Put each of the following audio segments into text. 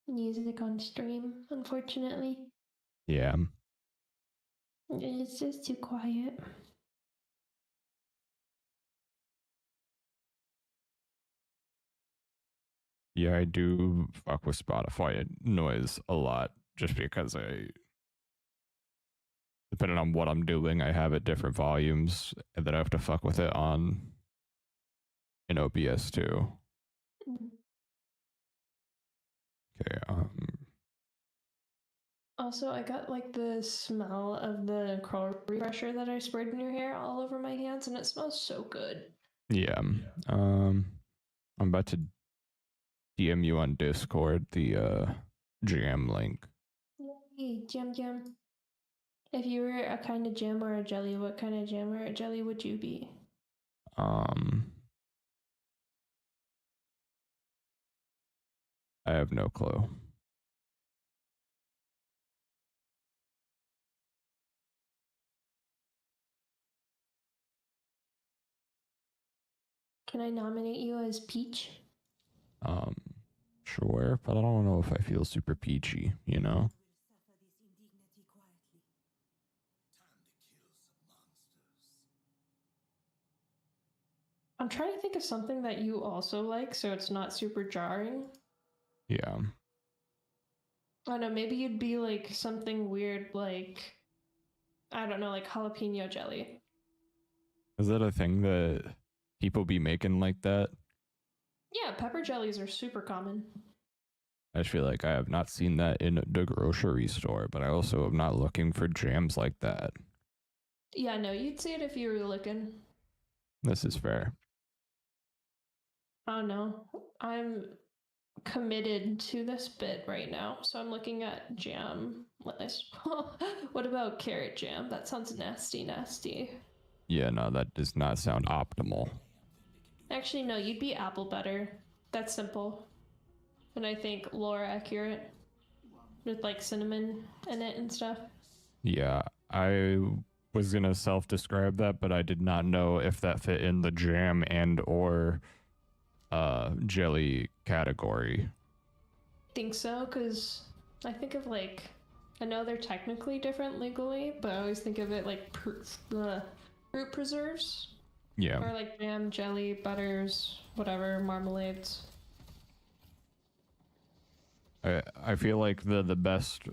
music on stream, unfortunately. Yeah. It's just too quiet. Yeah, I do fuck with Spotify noise a lot just because depending on what I'm doing, I have it different volumes and then I have to fuck with it on in OBS too. Okay. Also, I got like the smell of the curl refresher that I sprayed in your hair all over my hands, and it smells so good. Yeah. I'm about to DM you on Discord the jam link. Yay, jam. If you were a kind of jam or a jelly, what kind of jam or a jelly would you be? I have no clue. Can I nominate you as Peach? Sure, but I don't know if I feel super peachy, you know? I'm trying to think of something that you also like, so it's not super jarring. Yeah. I don't know, maybe you'd be like something weird, like, I don't know, like jalapeno jelly. Is that a thing that people be making like that? Yeah, pepper jellies are super common. I just feel like I have not seen that in the grocery store, but I also am not looking for jams like that. Yeah, no, you'd see it if you were looking. This is fair. I don't know. I'm committed to this bit right now, so I'm looking at jam list. What about carrot jam? That sounds nasty. Yeah, no, that does not sound optimal. Actually, no, you'd be apple butter. That's simple. And I think lore accurate. With like cinnamon in it and stuff. Yeah, I was gonna self-describe that, but I did not know if that fit in the jam and or jelly category. Think so, because I think of like, I know they're technically different legally, but I always think of it like fruit preserves. Yeah. Or like jam, jelly, butters, whatever, marmalades. I feel like the best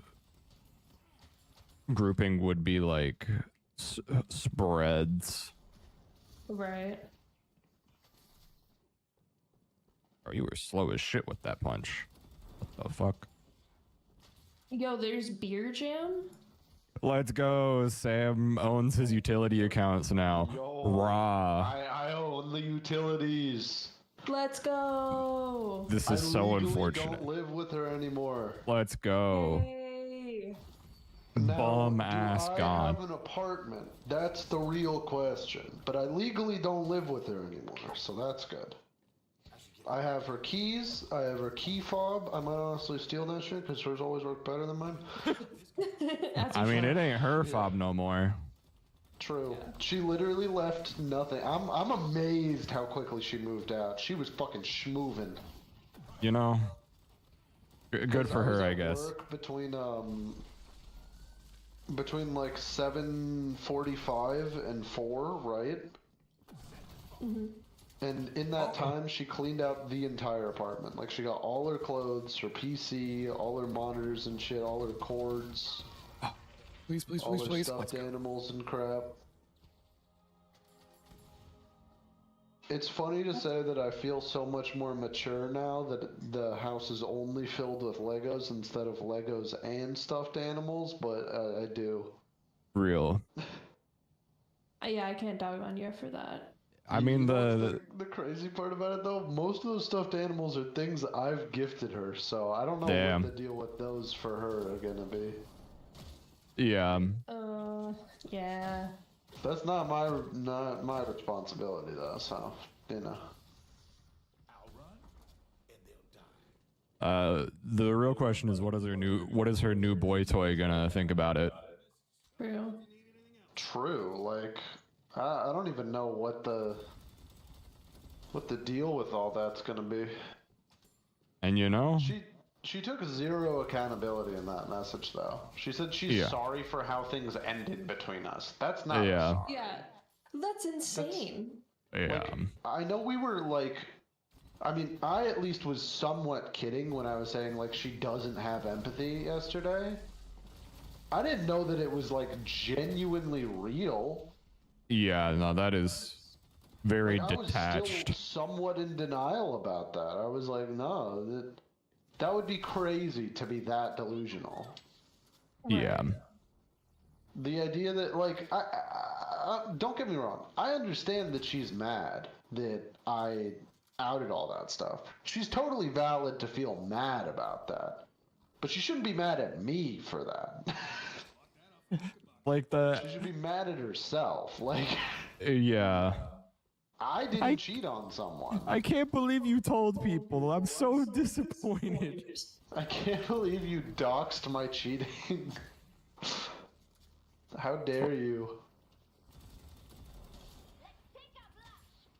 grouping would be like spreads. Right. Oh, you were slow as shit with that punch. What the fuck? Yo, there's beer jam? Let's go. Sam owns his utility accounts now. Yo, Raw. I own the utilities. Let's go. This is so unfortunate. I don't live with her anymore. Let's go. Yay. Bum ass I gone. have an apartment? That's the real question. But I legally don't live with her anymore, so that's good. I have her keys. I have her key fob. I might honestly steal that shit because hers always work better than mine. I mean, it ain't her fob no more. True. Yeah. She literally left nothing. I'm amazed how quickly she moved out. She was fucking schmoovin'. You know, good for her, I guess. Work between like 7:45 and 4, right? Mm-hmm. And in that time, she cleaned out the entire apartment. Like, she got all her clothes, her PC, all her monitors and shit, all her cords. Please, all her stuffed animals and crap. It's funny to say that I feel so much more mature now that the house is only filled with Legos instead of Legos and stuffed animals, but I do. Real. Yeah, I can't dog on you for that. I mean, the crazy part about it though, most of those stuffed animals are things that I've gifted her, so I don't know what the deal with those for her are gonna be. Yeah. Yeah. That's not my responsibility though, so you know. The real question is, what is her new boy toy gonna think about it? True. Like, I don't even know what the deal with all that's gonna be. And you know, She took zero accountability in that message, though. She said she's sorry for how things ended between us. That's not sorry. Yeah, that's insane. Yeah. Like, I know we were like, I mean, I at least was somewhat kidding when I was saying like she doesn't have empathy yesterday. I didn't know that it was like genuinely real. Yeah, no, that is very like, detached. I was still somewhat in denial about that. I was like, no, that would be crazy to be that delusional. Yeah. The idea that, like, I don't get me wrong. I understand that she's mad that I outed all that stuff. She's totally valid to feel mad about that. But she shouldn't be mad at me for that. Like She should be mad at herself. Like, yeah. I didn't cheat on someone. I can't believe you told people. I'm so disappointed. I can't believe you doxed my cheating. How dare you?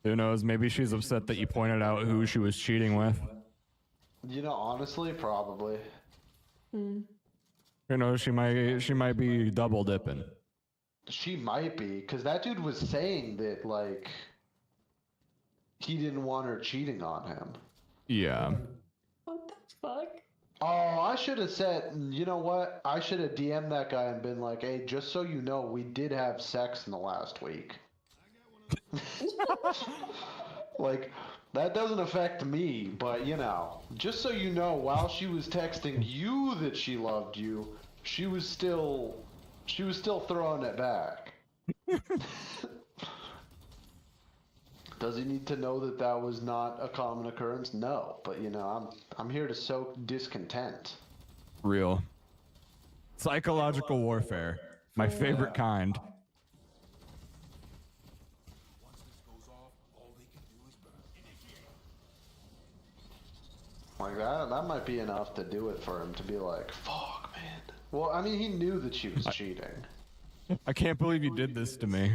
Who knows? Maybe she's upset that you pointed out who she was cheating with. You know, honestly, probably. You know, she might be double dipping. She might be, because that dude was saying that, like, he didn't want her cheating on him. Yeah. What the fuck? Oh, I should have said, you know what? I should have DM'd that guy and been like, hey, just so you know, we did have sex in the last week. Like, that doesn't affect me, but, you know, just so you know, while she was texting you that she loved you, she was still throwing it back. Does he need to know that that was not a common occurrence? No, but you know, I'm here to sow discontent. Real. Psychological warfare. My favorite kind. Like that might be enough to do it for him to be like, fuck, man. Well, I mean, he knew that she was cheating. I can't believe you did this to me.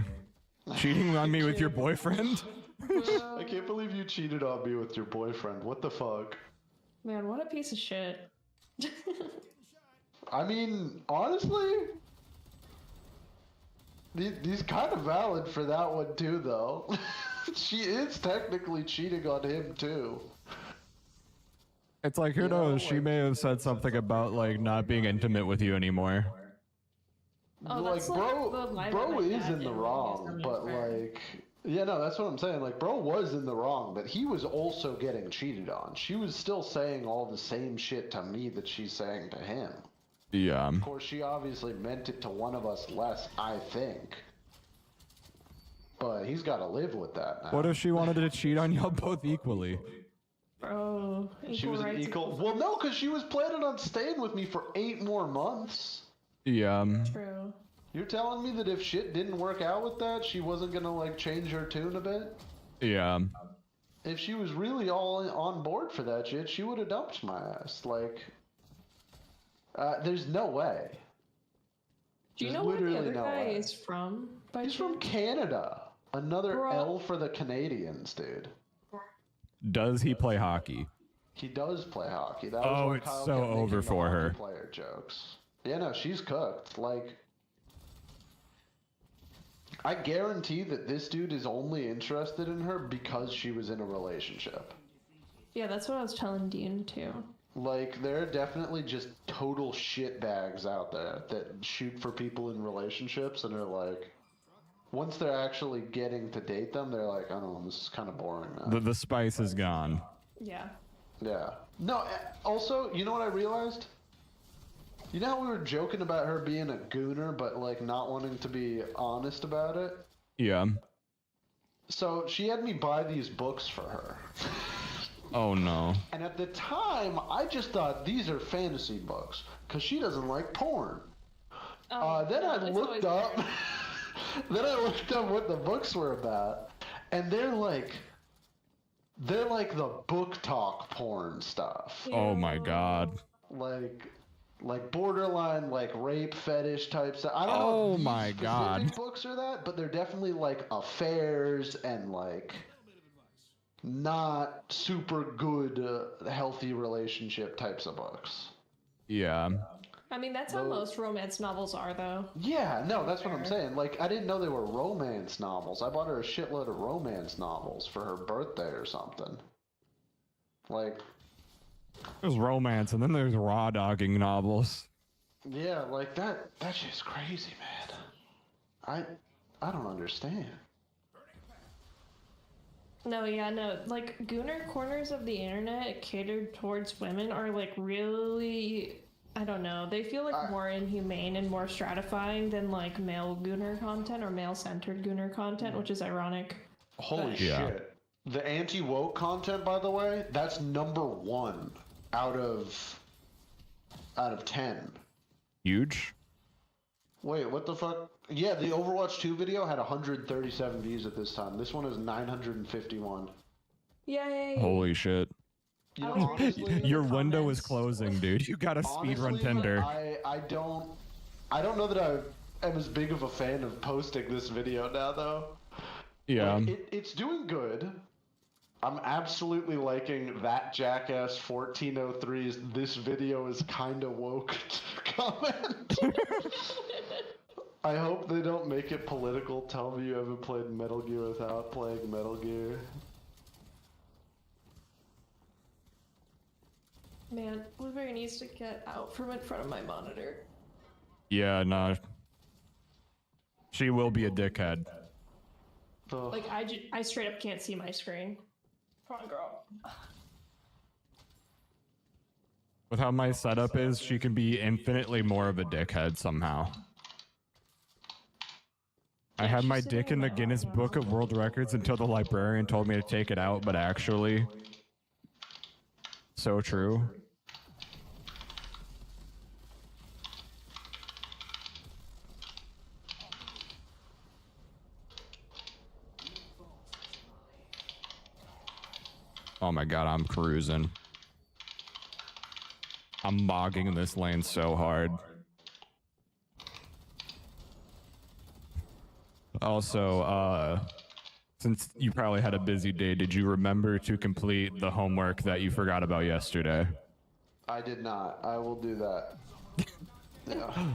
Cheating on me with your boyfriend? I can't believe you cheated on me with your boyfriend. What the fuck? Man, what a piece of shit. I mean, honestly, he's kind of valid for that one too, though. She is technically cheating on him too. It's like, who knows? She may have said something about, like, not being intimate with you anymore. Oh, like, that's like the line bro that my is dad in the did when he was wrong, having an but affair. like, yeah, no, that's what I'm saying. Like, bro was in the wrong, but he was also getting cheated on. She was still saying all the same shit to me that she's saying to him. Yeah. Of course, she obviously meant it to one of us less, I think. But he's got to live with that now. What if she wanted to cheat on y'all both equally? Bro, She was an equal. Well, no, because she was planning on staying with me for 8 more months. Yeah. True. You're telling me that if shit didn't work out with that, she wasn't gonna like change her tune a bit? Yeah. If she was really all on board for that shit, she would have dumped my ass. Like, there's no way. Do you There's know where the literally other no guy way. is from? By He's from chance? Canada. Another Bro. L for the Canadians, dude. Does he play hockey? He does play hockey. That was Oh, why it's Kyle so kept making over the for hockey her. player jokes. Yeah, no, she's cooked. Like, I guarantee that this dude is only interested in her because she was in a relationship. Yeah, that's what I was telling Dean too. Like, there are definitely just total shitbags out there that shoot for people in relationships and are like, once they're actually getting to date them, they're like, I don't know, this is kind of boring now. The spice is gone. Yeah. Yeah. No, also, you know what I realized? You know how we were joking about her being a gooner, but like not wanting to be honest about it? Yeah. So she had me buy these books for her. Oh no. And at the time, I just thought these are fantasy books because she doesn't like porn. Then I looked up. Then I looked up what the books were about, and they're like the book talk porn stuff. Oh my god. Like borderline like rape fetish type stuff. I don't know Oh if these my specific God. books are that, but they're definitely like affairs and like not super good, healthy relationship types of books. Yeah. I mean, that's how most romance novels are, though. Yeah, no, that's what I'm saying. Like, I didn't know they were romance novels. I bought her a shitload of romance novels for her birthday or something. Like, There's romance, and then there's raw dogging novels. yeah, like that shit's crazy, man. I don't understand. No, yeah, no. Like, Gooner corners of the internet catered towards women are, like, really... I don't know. They feel like more inhumane and more stratifying than, like, male Gooner content or male-centered Gooner content, which is ironic. Holy But- shit. The anti-woke content, by the way, that's #1 out of 10. Huge. Wait, what the fuck? Yeah, the Overwatch 2 video had 137 views at this time. This one is 951. Yay! Holy shit. You know, I was reading honestly, Your the window is comments. closing, dude. You gotta speedrun honestly, Tinder. I don't know that I am as big of a fan of posting this video now, though. Yeah. Like, it's doing good. I'm absolutely liking that jackass 1403's "this video is kinda woke" comment. I hope they don't make it political. Tell me you haven't played Metal Gear without playing Metal Gear. Man, Blueberry needs to get out from in front of my monitor. Yeah, no. She will be a dickhead. Ugh. Like, I straight up can't see my screen. Come on, girl. With how my setup is, she can be infinitely more of a dickhead somehow. I had my she's sitting dick in in the my Guinness lap Book now. of World Records until the librarian told me to take it out, but actually... So true. Oh my god, I'm cruising. I'm bogging this lane so hard. Also, since you probably had a busy day, did you remember to complete the homework that you forgot about yesterday? I did not. I will do that. Yeah.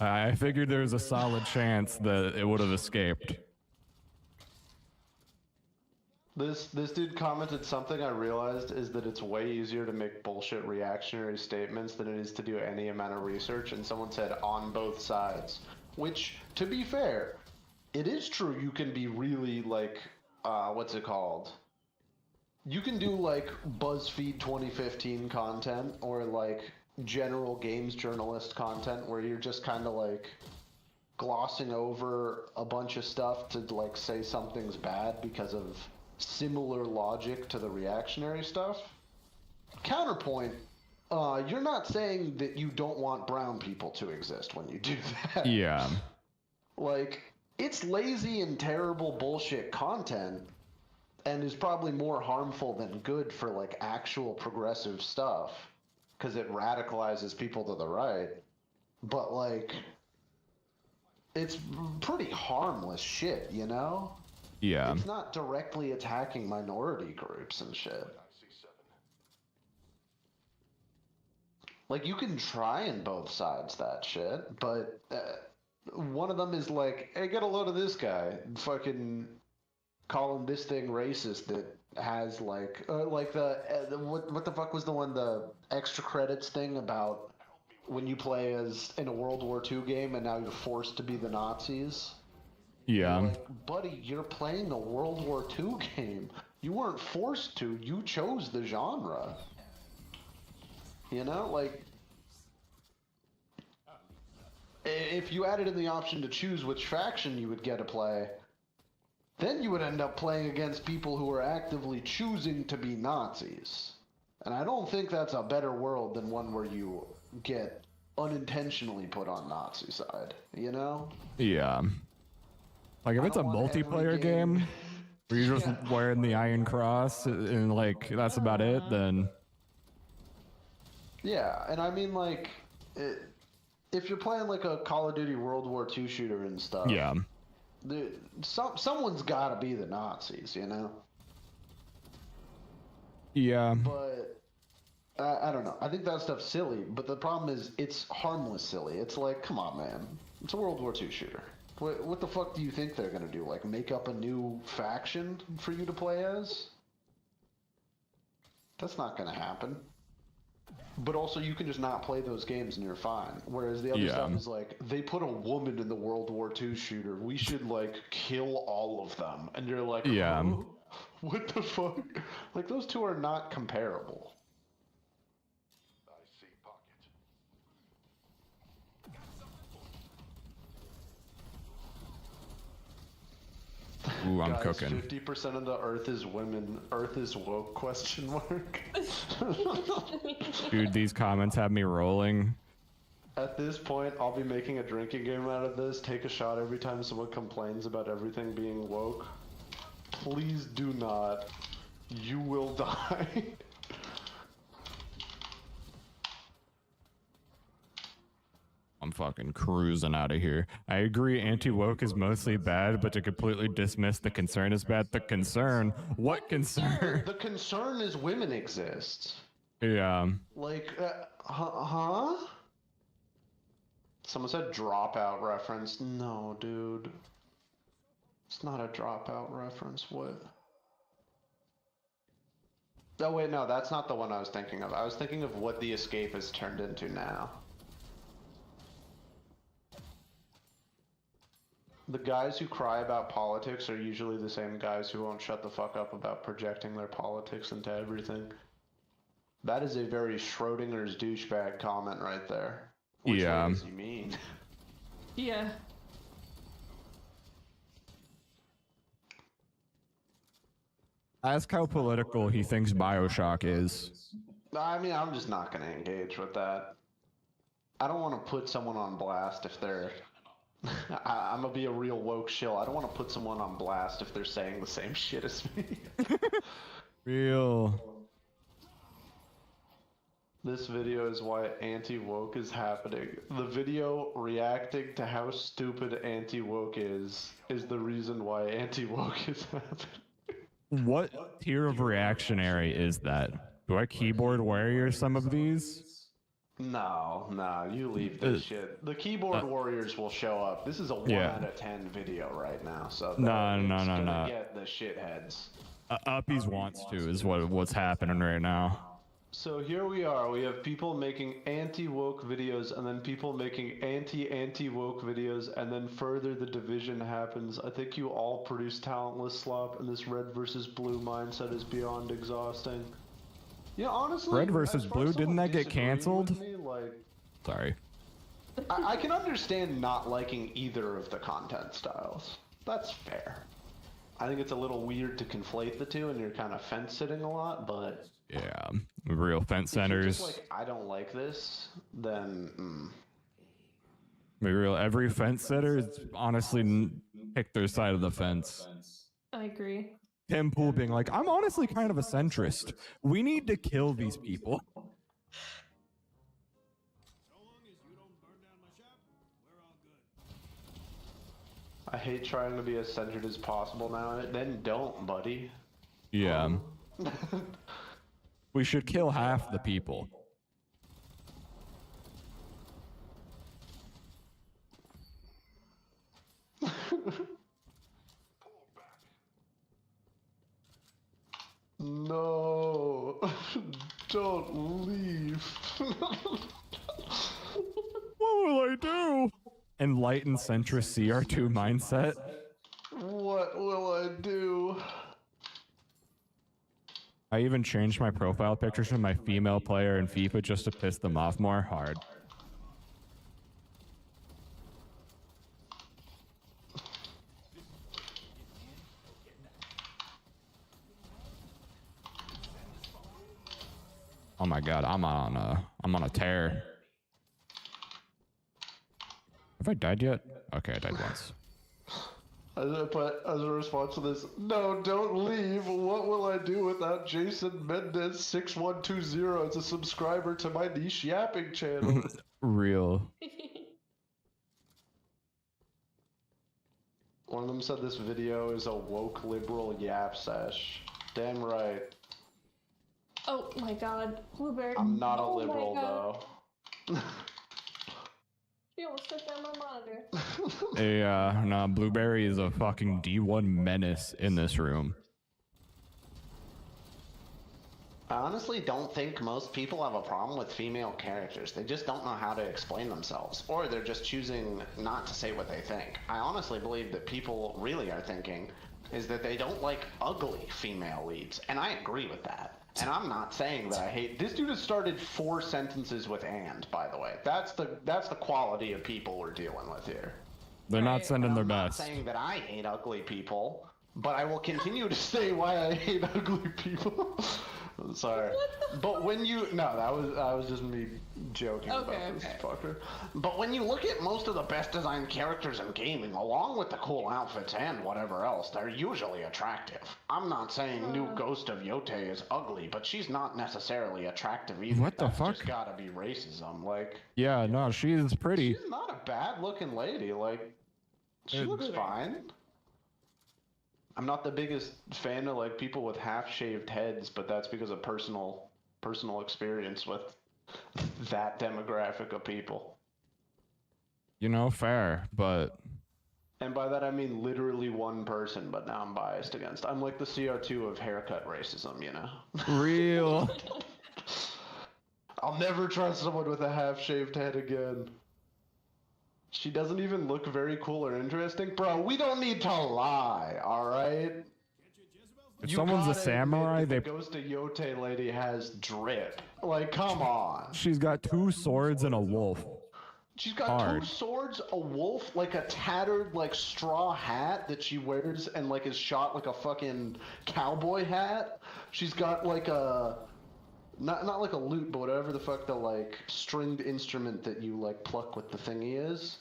I figured there was a solid chance that it would have escaped. This dude commented something I realized is that it's way easier to make bullshit reactionary statements than it is to do any amount of research, and someone said on both sides. Which, to be fair, it is true you can be really like, what's it called? You can do like BuzzFeed 2015 content or like general games journalist content where you're just kind of like glossing over a bunch of stuff to like say something's bad because of similar logic to the reactionary stuff. Counterpoint, you're not saying that you don't want brown people to exist when you do that. Yeah. Like, it's lazy and terrible bullshit content and is probably more harmful than good for like actual progressive stuff because it radicalizes people to the right. But like, it's pretty harmless shit, you know? Yeah. It's not directly attacking minority groups and shit. Like, you can try in both sides that shit, but one of them is like, hey, get a load of this guy. Fucking calling this thing racist that has like the what the fuck was the one, the extra credits thing about when you play as in a World War II game and now you're forced to be the Nazis? Yeah. Like, buddy, you're playing a World War II game. You weren't forced to. You chose the genre. You know, like, if you added in the option to choose which faction you would get to play, then you would end up playing against people who are actively choosing to be Nazis. And I don't think that's a better world than one where you get unintentionally put on Nazi side, you know? Yeah. Like, if I it's a don't want every multiplayer game- game where you're just Yeah. wearing the Iron Cross and, like, that's about it, then... Yeah, and I mean, like, if you're playing like a Call of Duty World War II shooter and stuff, Yeah. Someone's got to be the Nazis, you know. Yeah. But I don't know. I think that stuff's silly. But the problem is, it's harmless silly. It's like, come on, man. It's a World War II shooter. What the fuck do you think they're gonna do? Like, make up a new faction for you to play as? That's not gonna happen. But also, you can just not play those games and you're fine. Whereas the other stuff is like, they put a woman in the World War II shooter. We should, like, kill all of them. And you're like, Yeah. oh, what the fuck? Like, those two are not comparable. I see pocket. Ooh, I'm Guys, cooking. 50% of the Earth is women. Earth is woke? Question mark. Dude, these comments have me rolling. At this point, I'll be making a drinking game out of this. Take a shot every time someone complains about everything being woke. Please do not. You will die. I'm fucking cruising out of here. I agree anti-woke is mostly bad, but to completely dismiss the concern is bad. The concern? What concern? The concern is women exist. Yeah. Like, huh? Someone said dropout reference. No, dude. It's not a dropout reference. What? Oh, wait, no, that's not the one I was thinking of. I was thinking of what The Escape has turned into now. The guys who cry about politics are usually the same guys who won't shut the fuck up about projecting their politics into everything. That is a very Schrodinger's douchebag comment right there. Which one does he mean? Yeah. Ask how political he thinks BioShock is. I mean, I'm just not going to engage with that. I don't want to put someone on blast if they're... I'm gonna be a real woke shill. I don't want to put someone on blast if they're saying the same shit as me. Real. This video is why anti-woke is happening. The video reacting to how stupid anti-woke is the reason why anti-woke is happening. What tier of reactionary is that? Do I keyboard warrior some of these? No, you leave this shit. The keyboard warriors will show up. This is a 1 out of 10 video right now, so no. Get the shitheads. Uppies wants to is what's happening right now. So here we are. We have people making anti-woke videos, and then people making anti-woke videos, and then further the division happens. I think you all produce talentless slop, and this red versus blue mindset is beyond exhausting. Yeah, honestly, Red versus blue, didn't that get canceled? Me, like, sorry. I can understand not liking either of the content styles. That's fair. I think it's a little weird to conflate the two, and you're kind of fence sitting a lot, but yeah, real fence centers. If you're just like, I don't like this, then Be real. Every fence sitter is honestly pick their side of the fence. I agree. Tim Pool being like, I'm honestly kind of a centrist. We need to kill these people. I hate trying to be as centered as possible now. Then don't, buddy. Yeah. We should kill half the people. No, don't leave. What will I do? Enlightened centrist CR2 mindset. What will I do? I even changed my profile pictures from my female player in FIFA just to piss them off more hard. Oh my god, I'm on a tear. Have I died yet? Okay, I died once. But as a response to this, no, don't leave. What will I do without Jason Mendez 6120 as a subscriber to my niche yapping channel? Real. One of them said this video is a woke liberal yap sesh. Damn right. Oh my god, Blueberry. I'm not a Oh my liberal God. though. She almost took down my monitor. Yeah, nah, Blueberry is a fucking D1 menace in this room. I honestly don't think most people have a problem with female characters. They just don't know how to explain themselves, or they're just choosing not to say what they think. I honestly believe that people really are thinking is that they don't like ugly female leads, and I agree with that. And I'm not saying that I hate this dude has started 4 sentences with "and," by the way. That's the quality of people we're dealing with here. They're not Right. sending their I'm not best. saying that I hate ugly people, but I will continue to say why I hate ugly people. I'm sorry. But when you that was just me joking about this fucker. But when you look at most of the best designed characters in gaming, along with the cool outfits and whatever else, they're usually attractive. I'm not saying new Ghost of Yote is ugly, but she's not necessarily attractive either. What the That's fuck? just gotta be racism. Like, Yeah, no, she's pretty. she's not a bad looking lady. Like, she looks fine. I'm not the biggest fan of like people with half-shaved heads, but that's because of personal experience with that demographic of people. You know, fair, but And by that I mean literally one person, but now I'm biased against. I'm like the CO2 of haircut racism, you know? real. I'll never trust someone with a half-shaved head again. She doesn't even look very cool or interesting. Bro, we don't need to lie, alright? If someone's a samurai, the they Ghost of Yote lady has drip. Like, come on. she's got 2 swords and a wolf. She's got Hard. 2 swords, a wolf, like a tattered, like, straw hat that she wears and, like, is shot like a fucking cowboy hat. She's got, like, a... Not like a lute, but whatever the fuck the, like, stringed instrument that you, like, pluck with the thingy is.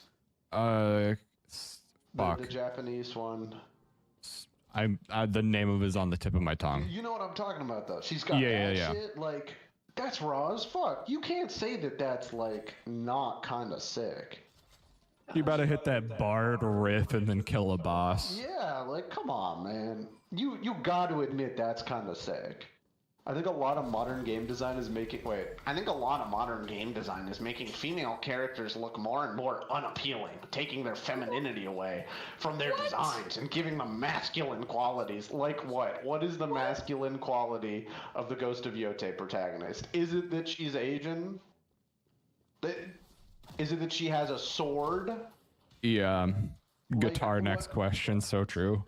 Fuck. The Japanese one. The name of it is on the tip of my tongue. You know what I'm talking about, though. She's got that shit, like... That's raw as fuck. You can't say that that's, like, not kind of sick. You better hit that bard riff and then kill a boss. Yeah, like, come on, man. You got to admit that's kind of sick. I think a lot of modern game design is making... I think a lot of modern game design is making female characters look more and more unappealing, taking their femininity away from their designs and giving them masculine qualities. Like what? What is the masculine quality of the Ghost of Yote protagonist? Is it that she's Asian? Is it that she has a sword? Yeah. Guitar Like, next question, so true.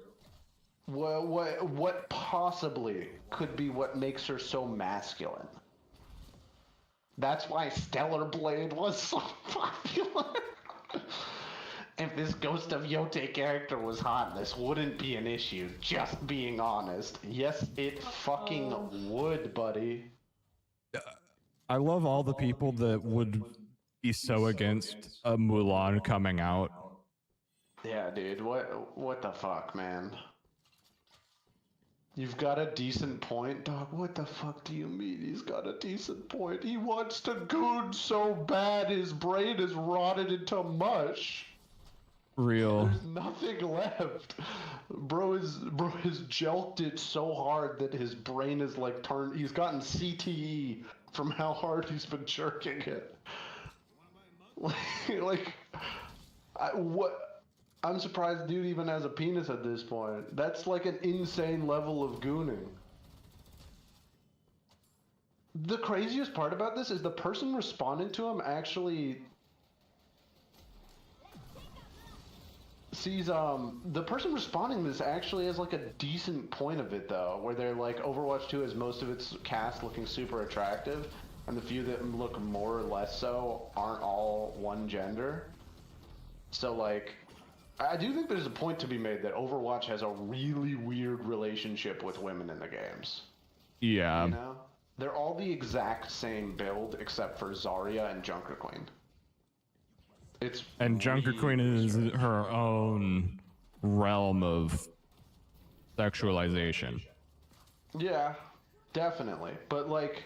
What possibly could be what makes her so masculine? That's why Stellar Blade was so popular. If this Ghost of Yote character was hot, this wouldn't be an issue, just being honest. Yes, it fucking would, buddy. I love all the people that would be so against a Mulan coming out. Yeah, dude, what the fuck, man? You've got a decent point, dog. What the fuck do you mean he's got a decent point? He wants to goon so bad his brain is rotted into mush. Real. There's nothing left. Bro is jelked it so hard that his brain is like turned. He's gotten CTE from how hard he's been jerking it. What? I'm surprised dude even has a penis at this point. That's like an insane level of gooning. The craziest part about this is the person responding to him actually sees the person responding to this actually has like a decent point of it though, where they're like Overwatch 2 has most of its cast looking super attractive, and the few that look more or less so aren't all one gender. So like I do think there's a point to be made that Overwatch has a really weird relationship with women in the games. Yeah. You know? They're all the exact same build except for Zarya and Junker Queen. And Junker Queen is her own realm of sexualization. Yeah, definitely. But like,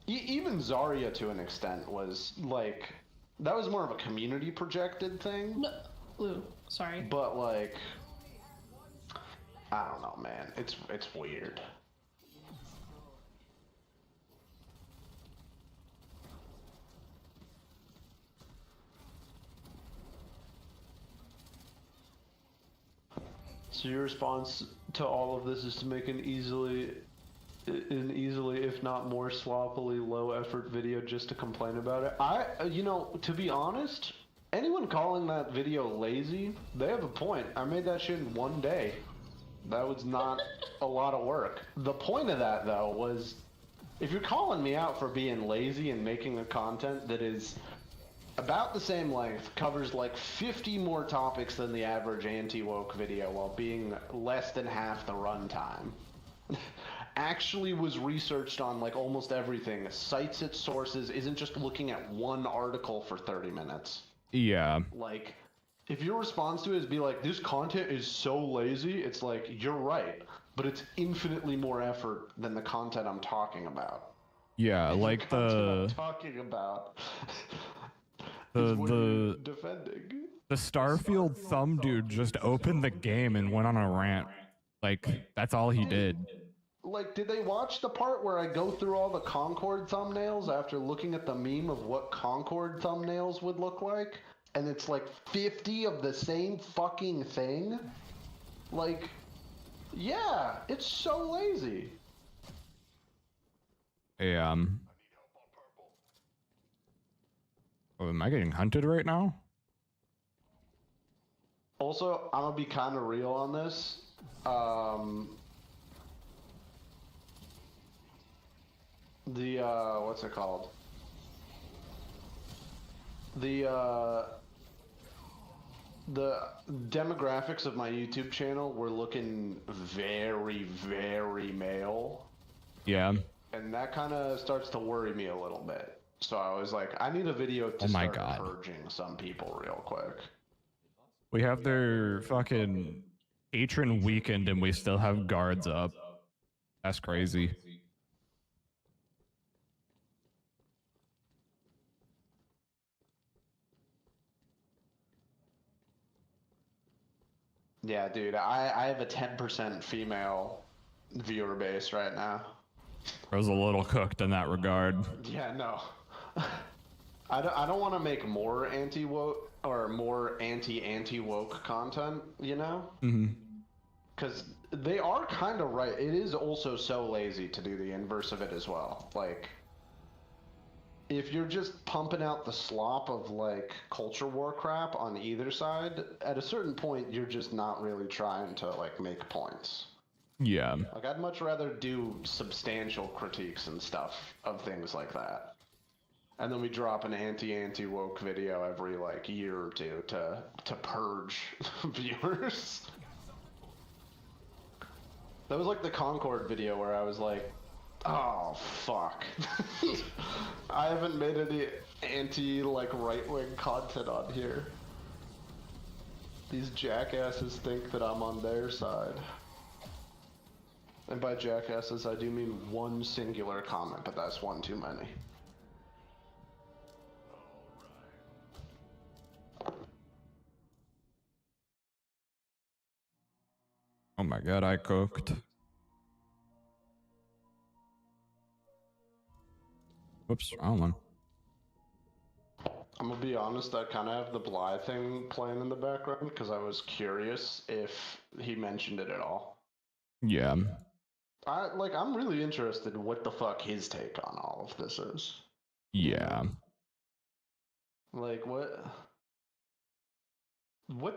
even Zarya to an extent was like, that was more of a community projected thing. No, Blue. Sorry. But like, I don't know, man. It's weird. So your response to all of this is to make an easily, if not more sloppily, low-effort video just to complain about it? You know, to be honest, anyone calling that video lazy, they have a point. I made that shit in one day. That was not a lot of work. The point of that, though, was if you're calling me out for being lazy and making a content that is about the same length, covers like 50 more topics than the average anti-woke video while being less than half the runtime. Actually was researched on like almost everything, cites its sources, isn't just looking at one article for 30 minutes. Yeah. Like, if your response to it is be like, this content is so lazy, it's like, you're right, but it's infinitely more effort than the content I'm talking about. Yeah, like I'm talking about the defending. the Starfield thumb dude just opened the game and went on a rant. Like, that's all he did. Like, did they watch the part where I go through all the Concord thumbnails after looking at the meme of what Concord thumbnails would look like? And it's like 50 of the same fucking thing? Like, yeah, it's so lazy. Yeah. Oh, am I getting hunted right now? Also, I'm gonna be kind of real on this. What's it called? The demographics of my YouTube channel were looking very, very male. Yeah. And that kind of starts to worry me a little bit. So I was like, I need a video to start purging some people real quick. We have their fucking patron weekend and we still have guards up. That's crazy. Yeah, dude, I have a 10% female viewer base right now. I was a little cooked in that regard. Yeah, no. I don't want to make more anti-woke or more anti-woke content, you know? Mm-hmm. Because they are kind of right. It is also so lazy to do the inverse of it as well. Like, if you're just pumping out the slop of like culture war crap on either side, at a certain point you're just not really trying to like make points. Yeah. Like, I'd much rather do substantial critiques and stuff of things like that. And then we drop an anti-woke video every like year or two to purge viewers. That was like the Concord video where I was like, oh fuck. I haven't made any like right-wing content on here. These jackasses think that I'm on their side. And by jackasses, I do mean one singular comment, but that's one too many. Oh my god, I cooked. Whoops, wrong one. I'm gonna be honest, I kind of have the Bly thing playing in the background because I was curious if he mentioned it at all. Yeah. I'm really interested in what the fuck his take on all of this is. Yeah. Like, what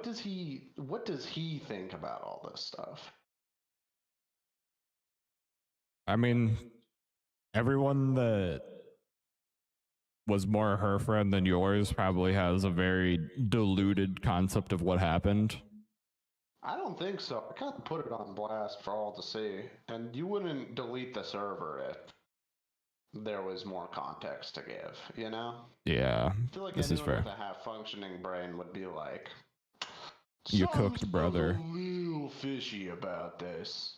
does he think about all this stuff? I mean, everyone that was more her friend than yours probably has a very diluted concept of what happened. I don't think so. I kind of put it on blast for all to see, and you wouldn't delete the server if there was more context to give, you know? Yeah, I feel like this is anyone fair. with a half-functioning brain would be like, You cooked, "Something's brother." a little fishy about this.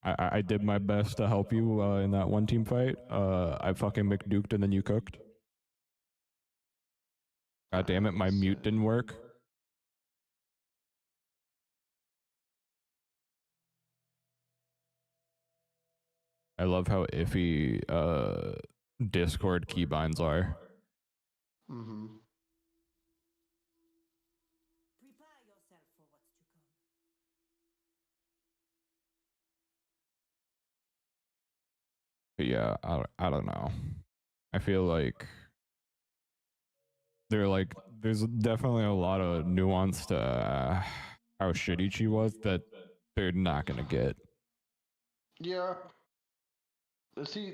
I did my best to help you in that one team fight. I fucking McDuked and then you cooked. God damn it, my mute didn't work. I love how iffy Discord keybinds are. Mm-hmm. Prepare yourself for what's to come. But yeah, I don't know. I feel like there's definitely a lot of nuance to how shitty she was that they're not gonna get. Yeah. See,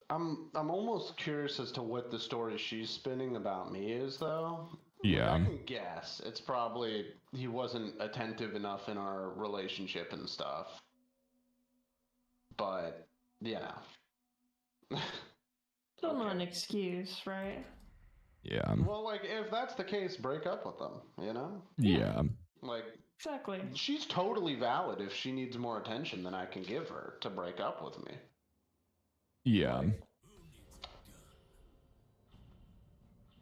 I'm almost curious as to what the story she's spinning about me is, though. Yeah. Like, I can guess. It's probably he wasn't attentive enough in our relationship and stuff. But, yeah. Still not an Okay. excuse, right? Yeah. Well, like, if that's the case, break up with them, you know? Yeah. Like, Exactly. she's totally valid if she needs more attention than I can give her to break up with me. Yeah. Like,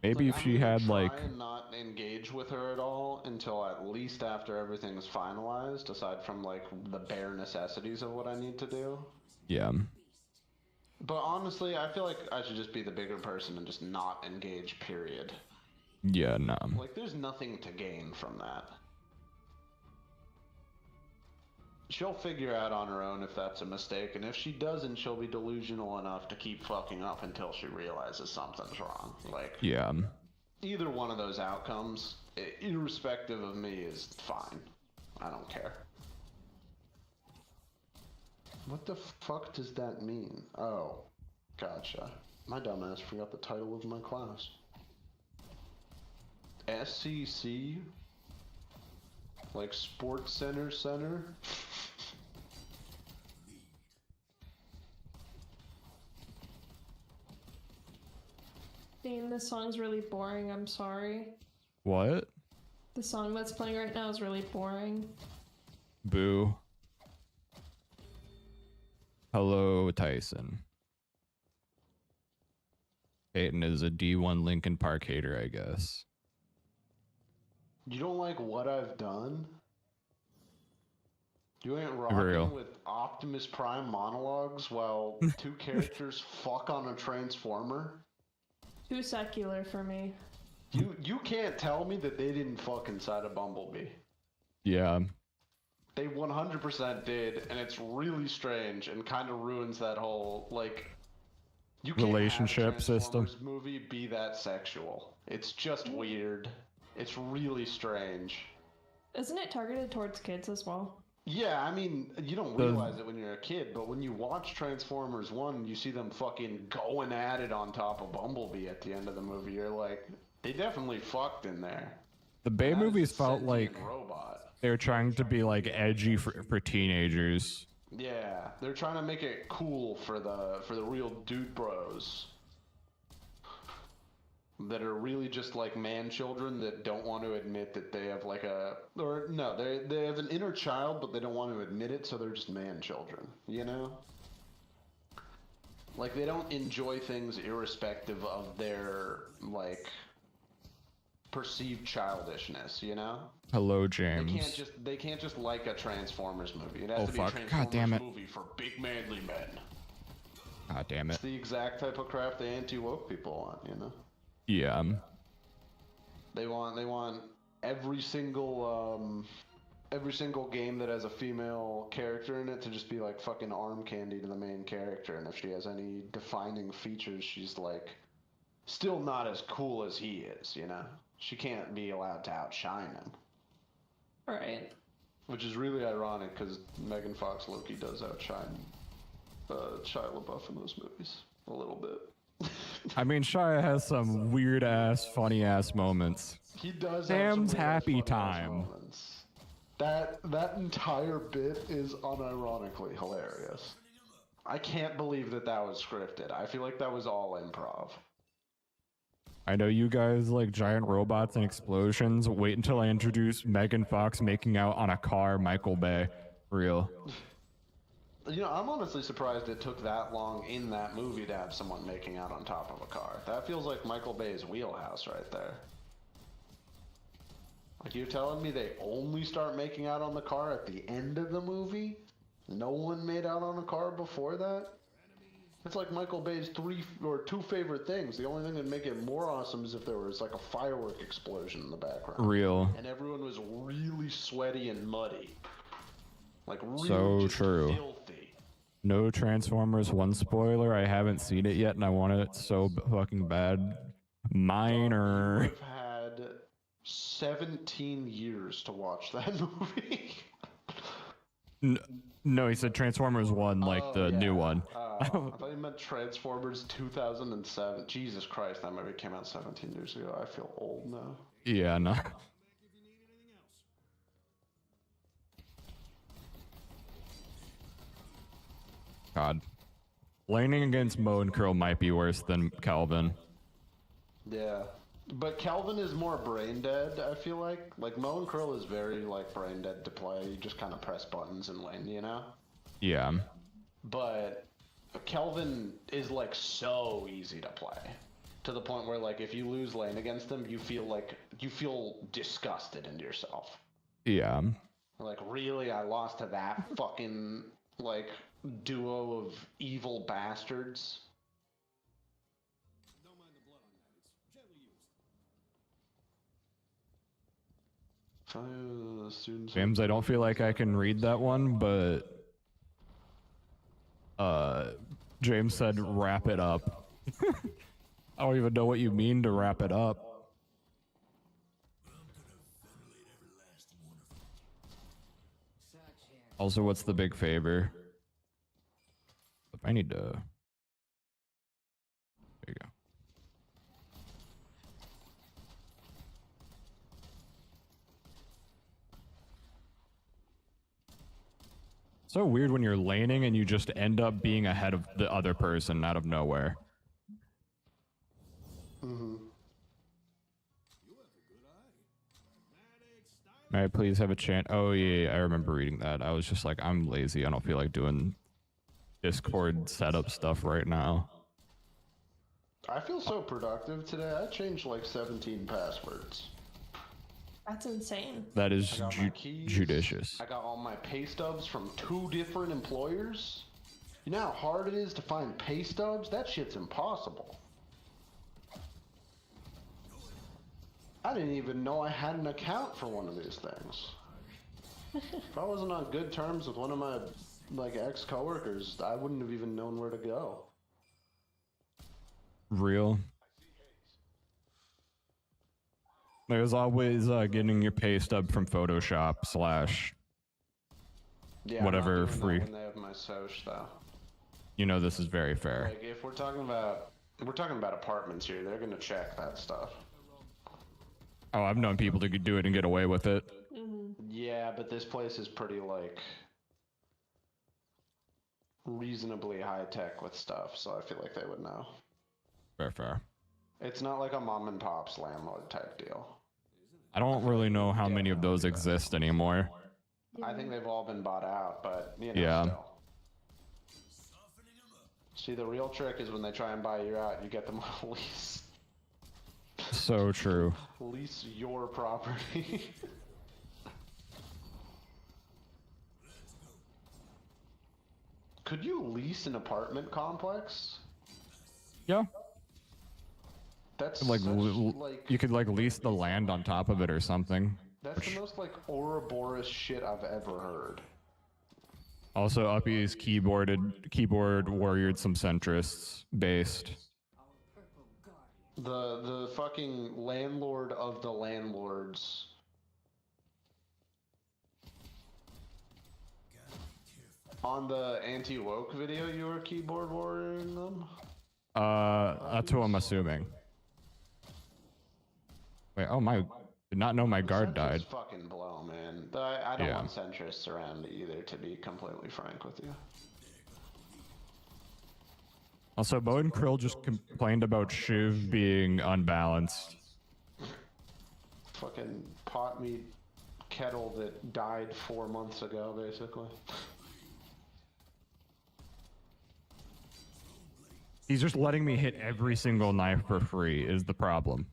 Maybe if I'm she gonna had try like and not engage with her at all until at least after everything's finalized, aside from like the bare necessities of what I need to do. yeah. But honestly, I feel like I should just be the bigger person and just not engage, period. Yeah, no. Like, there's nothing to gain from that. She'll figure out on her own if that's a mistake, and if she doesn't, she'll be delusional enough to keep fucking up until she realizes something's wrong. Like, Yeah. either one of those outcomes, irrespective of me, is fine. I don't care. What the fuck does that mean? Oh, gotcha. My dumbass forgot the title of my class. SCC? Like Sports Center Center? Dean, this song's really boring. I'm sorry. What? The song that's playing right now is really boring. Boo. Hello, Tyson. Peyton is a D1 Lincoln Park hater, I guess. You don't like what I've done? You ain't real. rocking with Optimus Prime monologues while two characters fuck on a Transformer? Too secular for me. You can't tell me that they didn't fuck inside a Bumblebee. Yeah. They 100% did, and it's really strange and kind of ruins that whole, like, you can't Relationship have a system. Transformers movie be that sexual. It's just weird. It's really strange. Isn't it targeted towards kids as well? Yeah, I mean, you don't realize it when you're a kid, but when you watch Transformers 1, you see them fucking going at it on top of Bumblebee at the end of the movie. You're like, they definitely fucked in there. The Bay That is movies a felt like sentient robot. they were trying to be like edgy for teenagers. Yeah, they're trying to make it cool for the real dude bros that are really just like man children that don't want to admit that they have like they have an inner child but they don't want to admit it, so they're just man children, you know? Like, they don't enjoy things irrespective of their like perceived childishness, you know? Hello, James. They can't just like a Transformers movie. It has Oh, to be fuck. a God Transformers damn it. movie for big manly men. God damn it. It's the exact type of crap the anti-woke people want, you know? Yeah. They want every single game that has a female character in it to just be like fucking arm candy to the main character, and if she has any defining features, she's like still not as cool as he is, you know? She can't be allowed to outshine him. Right. Which is really ironic because Megan Fox Loki does outshine Shia LaBeouf in those movies a little bit. I mean, Shia has some weird ass, funny ass moments. He does. Sam's have some happy weird, funny-ass time. moments. That entire bit is unironically hilarious. I can't believe that was scripted. I feel like that was all improv. I know you guys like giant robots and explosions. Wait until I introduce Megan Fox making out on a car, Michael Bay. Real. You know, I'm honestly surprised it took that long in that movie to have someone making out on top of a car. That feels like Michael Bay's wheelhouse right there. Like, you're telling me they only start making out on the car at the end of the movie? No one made out on a car before that? It's like Michael Bay's 2 favorite things. The only thing that'd make it more awesome is if there was like a firework explosion in the background. Real. And everyone was really sweaty and muddy. Like really So just true. filthy. No Transformers 1 spoiler. I haven't seen it yet, and I want it so fucking bad. You Minor. have had 17 years to watch that movie. No, he said Transformers 1, like Oh, the new yeah. one. I thought you meant Transformers 2007. Jesus Christ, that movie came out 17 years ago. I feel old now. Yeah, no. God. Laning against Mo and Curl might be worse than Calvin. Yeah. But Kelvin is more brain dead, I feel like. Like, Mo and Curl is very, like, brain dead to play. You just kind of press buttons and win, you know? Yeah. But Kelvin is, like, so easy to play. To the point where, like, if you lose lane against him, you feel disgusted in yourself. Yeah. Like, really? I lost to that fucking, like, duo of evil bastards? James, I don't feel like I can read that one, but James said wrap it up. I don't even know what you mean to wrap it up. Also, what's the big favor? If I need to... There you go. So weird when you're laning and you just end up being ahead of the other person out of nowhere. Mm-hmm. May I please have a chant? Oh yeah, I remember reading that. I was just like, I'm lazy. I don't feel like doing Discord setup stuff right now. I feel so productive today. I changed like 17 passwords. That's insane. That is I got my keys. judicious. I got all my pay stubs from 2 different employers. You know how hard it is to find pay stubs? That shit's impossible. I didn't even know I had an account for one of these things. If I wasn't on good terms with one of my like ex-coworkers, I wouldn't have even known where to go. Real. There's always getting your pay stub from Photoshop / Yeah, whatever I'm not doing free. that when they have my soch though. You know this is very fair. Like if we're talking about apartments here, they're gonna check that stuff. Oh, I've known people to do it and get away with it. Yeah, but this place is pretty like reasonably high tech with stuff, so I feel like they would know. Fair. It's not like a mom and pop's landlord type deal. I don't really know how many of those exist anymore. I think they've all been bought out, but you know, Yeah. still. See, the real trick is when they try and buy you out, you get them on a lease. So true. Lease your property. Could you lease an apartment complex? Yeah. That's Like, such, you could like lease the land on top of it or something. that's the most like Ouroboros shit I've ever heard. Also, Uppy's keyboard warriored some centrists based. The fucking landlord of the landlords. On the anti-woke video, you were keyboard warrioring them? That's who I'm assuming. Wait, oh my, did not know my guard died. Centrists fucking blow, man. I don't Yeah. want centrists around either, to be completely frank with you. Also, Bo and Krill just complained about Shiv being unbalanced. Fucking pot meat kettle that died 4 months ago, basically. He's just letting me hit every single knife for free is the problem.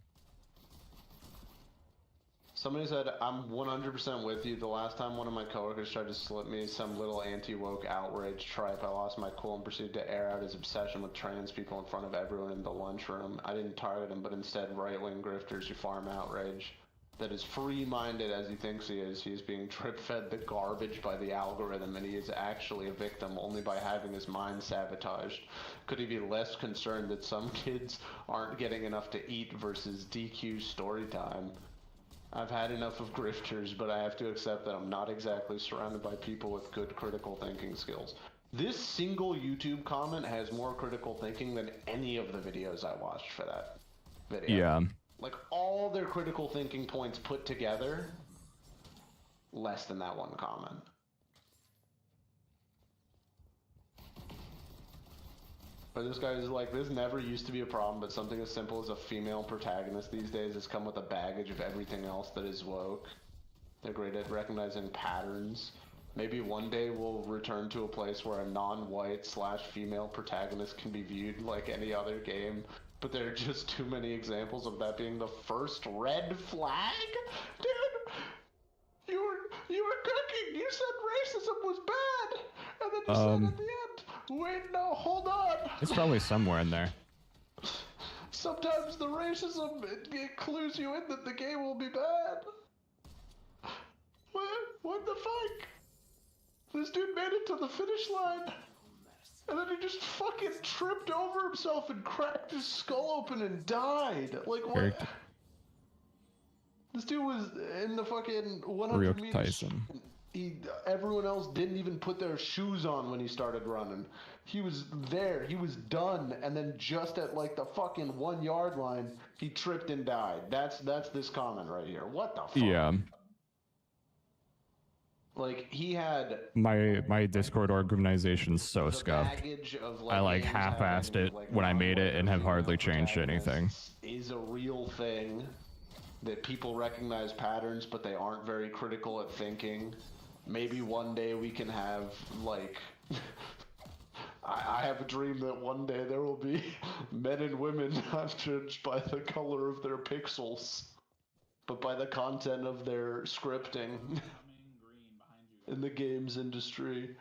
Somebody said, I'm 100% with you. The last time one of my coworkers tried to slip me some little anti-woke outrage tripe, I lost my cool and proceeded to air out his obsession with trans people in front of everyone in the lunchroom. I didn't target him, but instead right-wing grifters who farm outrage. That is free-minded as he thinks he is. He is being drip-fed the garbage by the algorithm, and he is actually a victim only by having his mind sabotaged. Could he be less concerned that some kids aren't getting enough to eat versus DQ story time? I've had enough of grifters, but I have to accept that I'm not exactly surrounded by people with good critical thinking skills. This single YouTube comment has more critical thinking than any of the videos I watched for that video. Yeah. Like, all their critical thinking points put together, less than that one comment. But this guy is like, this never used to be a problem, but something as simple as a female protagonist these days has come with a baggage of everything else that is woke. They're great at recognizing patterns. Maybe one day we'll return to a place where a non-white / female protagonist can be viewed like any other game. But there are just too many examples of that being the first red flag? Dude, you were cooking. You said racism was bad. And then you said at the end, wait, no, hold on. It's probably somewhere in there. Sometimes the racism, it clues you in that the game will be bad. What the fuck? This dude made it to the finish line. And then he just fucking tripped over himself and cracked his skull open and died. Like, what? Eric. This dude was in the fucking 100 Real meters. Tyson. Everyone else didn't even put their shoes on when he started running. He was there. He was done. And then just at, like, the fucking 1 yard line, he tripped and died. That's this comment right here. What the fuck? Yeah. Like, he had My Discord organization's so the scuffed. baggage of, I like games half-assed having, it like, when I made it and have non-white hardly female changed anything. protagonists is a real thing that people recognize patterns, but they aren't very critical at thinking. Maybe one day we can have, like, I have a dream that one day there will be men and women not judged by the color of their pixels, but by the content of their scripting in the games industry.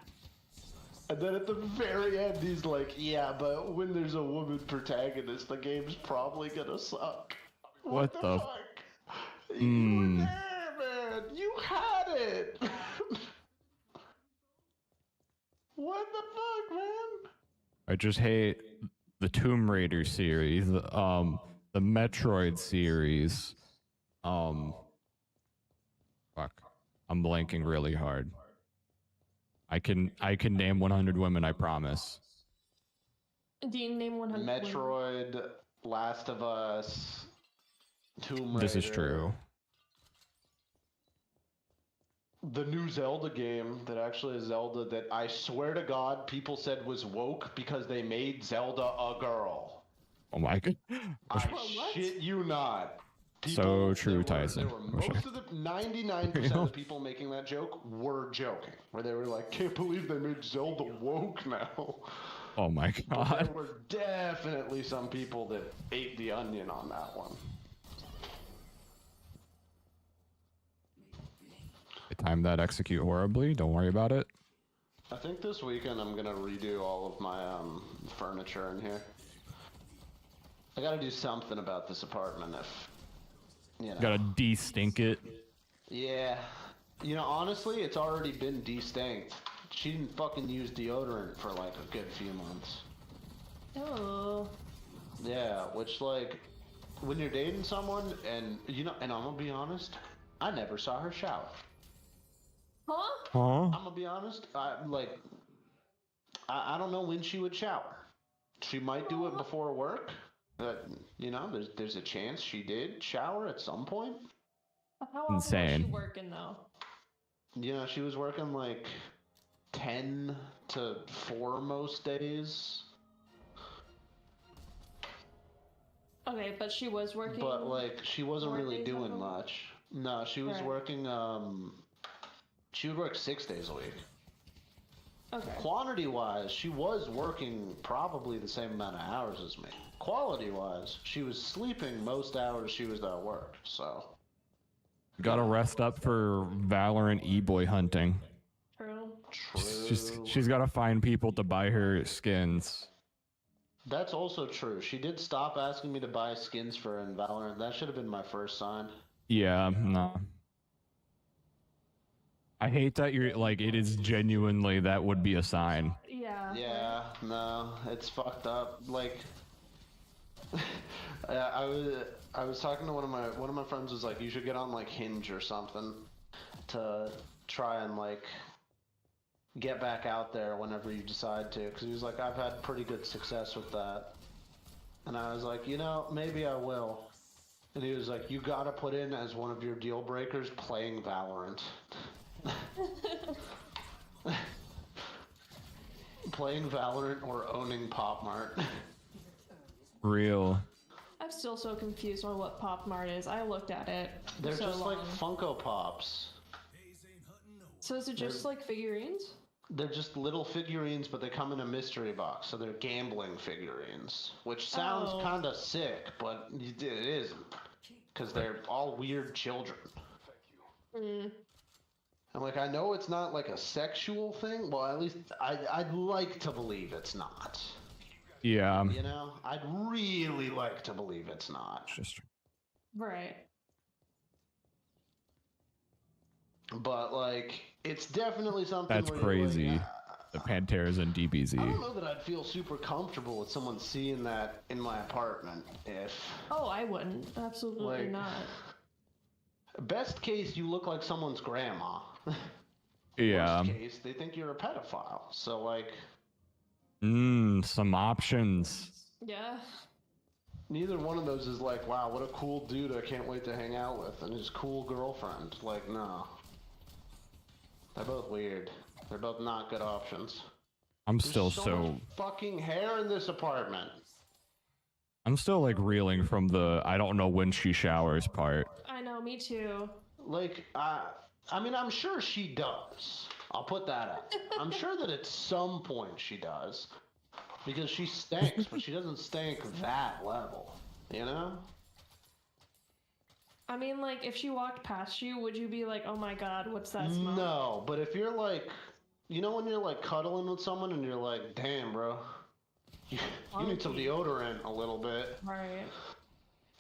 And then at the very end, he's like, yeah, but when there's a woman protagonist, the game's probably gonna suck. What the fuck? You were there, man. You had it. What the fuck, man? I just hate the Tomb Raider series, the Metroid series. Fuck. I'm blanking really hard. I can name 100 women, I promise. Dean, name 100. Metroid, Last of Us, Tomb Raider. This is true. The new Zelda game that actually is Zelda that I swear to God people said was woke because they made Zelda a girl. Oh my god. I shit you not. So true, Tyson. Most of the 99% of the people making that joke were joking. Where they were like, can't believe they made Zelda woke now. Oh my But god. there were definitely some people that ate the onion on that one. I timed that execute horribly. Don't worry about it. I think this weekend I'm gonna redo all of my furniture in here. I gotta do something about this apartment if, you know. Gotta de-stink it. Yeah. You know, honestly, it's already been de-stanked. She didn't fucking use deodorant for like a good few months. Oh. Yeah, which like, when you're dating someone and, you know, and I'm gonna be honest, I never saw her shower. Huh? Huh? I'm gonna be honest, I don't know when she would shower. She might do it before work. You know, there's a chance she did shower at some point. How often was she Insane. working though? You know, she was working like 10 to 4 most days. Okay, but she was working. But like, she wasn't more really days doing than normal? much. No, she was Right. working, she would work 6 days a week. Okay. Quantity-wise, she was working probably the same amount of hours as me. Quality-wise, she was sleeping most hours she was at work, so. Gotta rest up for Valorant e-boy hunting. True. She's gotta find people to buy her skins. That's also true. She did stop asking me to buy skins for her in Valorant. That should have been my first sign. Yeah, no. I hate that you're like, it is genuinely that would be a sign. Yeah. Yeah, no, it's fucked up. Like, I was talking to one of my friends was like, you should get on like Hinge or something to try and like get back out there whenever you decide to. Because he was like, I've had pretty good success with that, and I was like, you know, maybe I will. And he was like, you gotta put in as one of your deal breakers playing Valorant. Playing Valorant or owning Pop Mart. Real. I'm still so confused on what Pop Mart is. I looked at it. They're so just long. like Funko Pops. So is it just like figurines? They're just little figurines, but they come in a mystery box, so they're gambling figurines. Which sounds Oh. kind of sick, but it isn't. Because they're all weird children. Mm. And like, I know it's not like a sexual thing. Well, at least I'd like to believe it's not. Yeah. You know? I'd really like to believe it's not. Just Right. But like, it's definitely something That's where you're crazy. Like, The Panteras and I don't DBZ. know that I'd feel super comfortable with someone seeing that in my apartment if... Oh, I wouldn't. Absolutely Like- not. Best case, you look like someone's grandma. Yeah. Worst case, they think you're a pedophile. So like, Some options. Yeah. neither one of those is like, wow, what a cool dude I can't wait to hang out with, and his cool girlfriend. Like, no. They're both weird. They're both not good options. I'm There's still so so much fucking hair in this apartment. I'm still like reeling from the I don't know when she showers part. I know, me too. Like, I mean, I'm sure she does. I'll put that out. I'm sure that at some point she does. Because she stinks, but she doesn't stink that level. You know? I mean, like, if she walked past you, would you be like, oh my god, what's that smell? No, but if you're like, you know when you're like cuddling with someone and you're like, damn, bro, you need some deodorant a little bit. Right.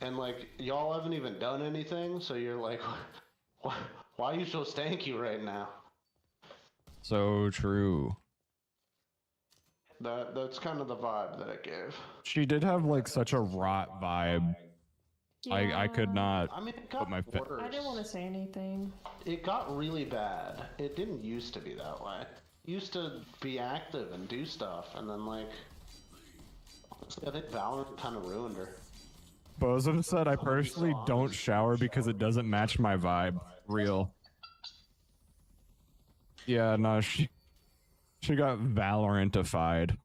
And like, y'all haven't even done anything, so you're like, why are you so stanky right now? So true. That's kind of the vibe that it gave. She did have like such a rot vibe. I could Yeah. not I mean, it put got my worse. I didn't want to say anything. It got really bad. It didn't used to be that way. It used to be active and do stuff, and then like, honestly, I think Valorant kind of ruined her. Bosom said I personally don't shower because it doesn't match my vibe. Real. Yeah, no, she got Valorant-ified.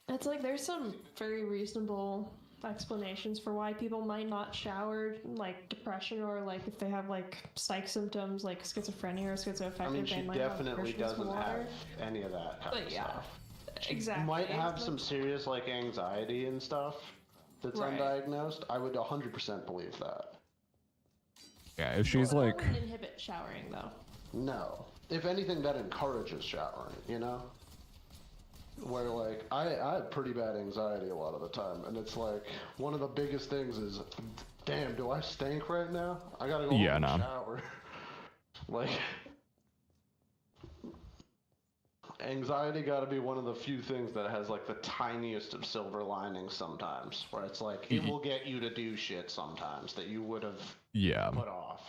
It's like there's some very reasonable explanations for why people might not shower, like depression or like if they have like psych symptoms like schizophrenia or schizoaffective. I mean, they she might have definitely aversion to doesn't water. have any of that kind But of yeah, stuff. She exactly. might have But- some serious like anxiety and stuff that's Right. undiagnosed. I would 100% believe that. Yeah, if she's That like, wouldn't inhibit showering though. No. If anything, that encourages showering, you know? Where, like, I have pretty bad anxiety a lot of the time, and it's like, one of the biggest things is, damn, do I stink right now? I gotta go home Yeah, and no. shower. Like, anxiety gotta be one of the few things that has, like, the tiniest of silver linings sometimes, where it's like, it will get you to do shit sometimes that you would have yeah, put off.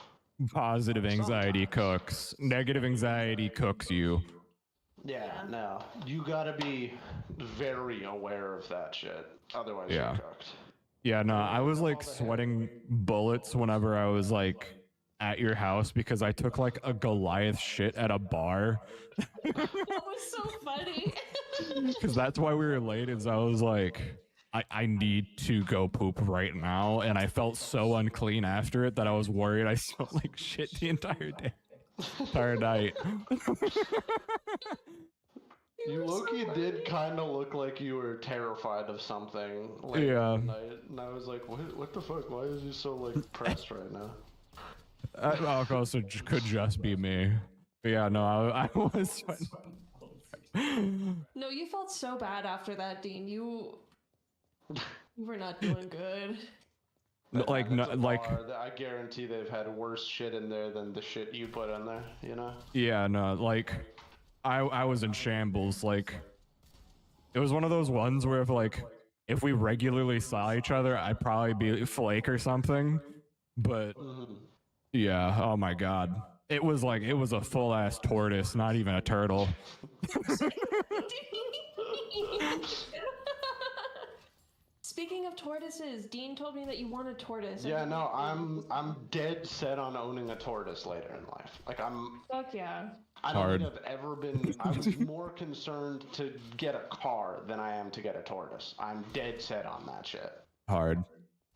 positive anxiety Sometimes. cooks, negative anxiety cooks you. Yeah, no. You gotta be very aware of that shit. Otherwise, Yeah. you're cooked. Yeah, no, I was like sweating bullets whenever I was like at your house because I took like a Goliath shit at a bar. That was so funny. Because that's why we were late, is I was like, I need to go poop right now. And I felt so unclean after it that I was worried I smelled like shit the entire day. Entire night. You were so low-key funny. did kind of look like you were terrified of something. Yeah. And I was like, what the fuck? Why is he so, like, depressed right now? Also could just be me. But yeah, no, I was. No, you felt so bad after that, Dean. You were not doing good. Like, Man, it's no, a like, bar that I guarantee they've had worse shit in there than the shit you put in there, you know? yeah, no, like, I was in shambles. Like, it was one of those ones where if we regularly saw each other, I'd probably be Flake or something. But yeah, oh my god. It was a full ass tortoise, not even a turtle. Speaking of tortoises, Dean told me that you want a tortoise. Yeah, no, I'm dead set on owning a tortoise later in life. Like Fuck yeah. I don't Hard. think I've ever been. I was more concerned to get a car than I am to get a tortoise. I'm dead set on that shit. Hard.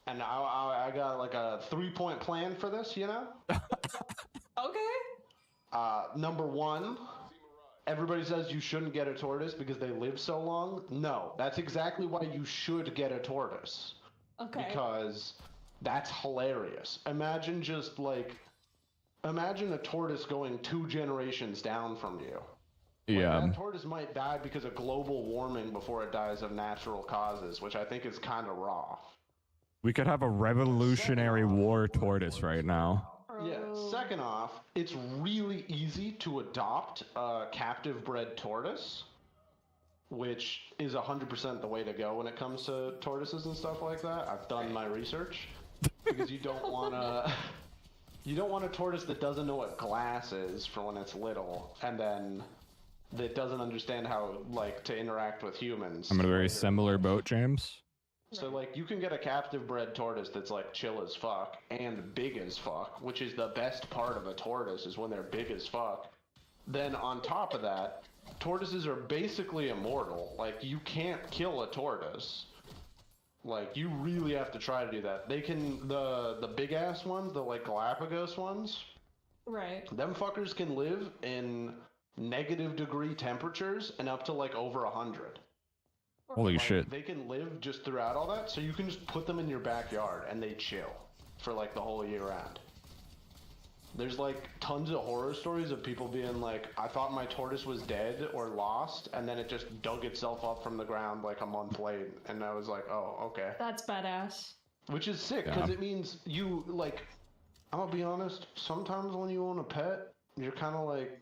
And I got like a 3-point plan for this, you know? Okay. Number one, everybody says you shouldn't get a tortoise because they live so long. No, that's exactly why you should get a tortoise. Okay. Because that's hilarious. Imagine a tortoise going 2 generations down from you. Yeah. That tortoise might die because of global warming before it dies of natural causes, which I think is kind of raw. We could have a Revolutionary War tortoise right now. Yeah, second off, it's really easy to adopt a captive bred tortoise, which is 100% the way to go when it comes to tortoises and stuff like that. I've done my research. Because you don't want a tortoise that doesn't know what glass is for when it's little, and then that doesn't understand how, like, to interact with humans. I'm in a very similar boat, James. So, like, you can get a captive bred tortoise that's, like, chill as fuck and big as fuck, which is the best part of a tortoise, is when they're big as fuck. Then, on top of that, tortoises are basically immortal. Like, you can't kill a tortoise. Like, you really have to try to do that. They can, the big-ass ones, the, like, Galapagos ones, Right. them fuckers can live in negative-degree temperatures and up to, like, over 100. Holy shit. They can live just throughout all that, so you can just put them in your backyard and they chill for like the whole year round. There's like tons of horror stories of people being like, I thought my tortoise was dead or lost, and then it just dug itself up from the ground like a month late, and I was like, oh, okay. That's badass. Which is sick, because it means you, like, I'm gonna be honest, sometimes when you own a pet, you're kind of like,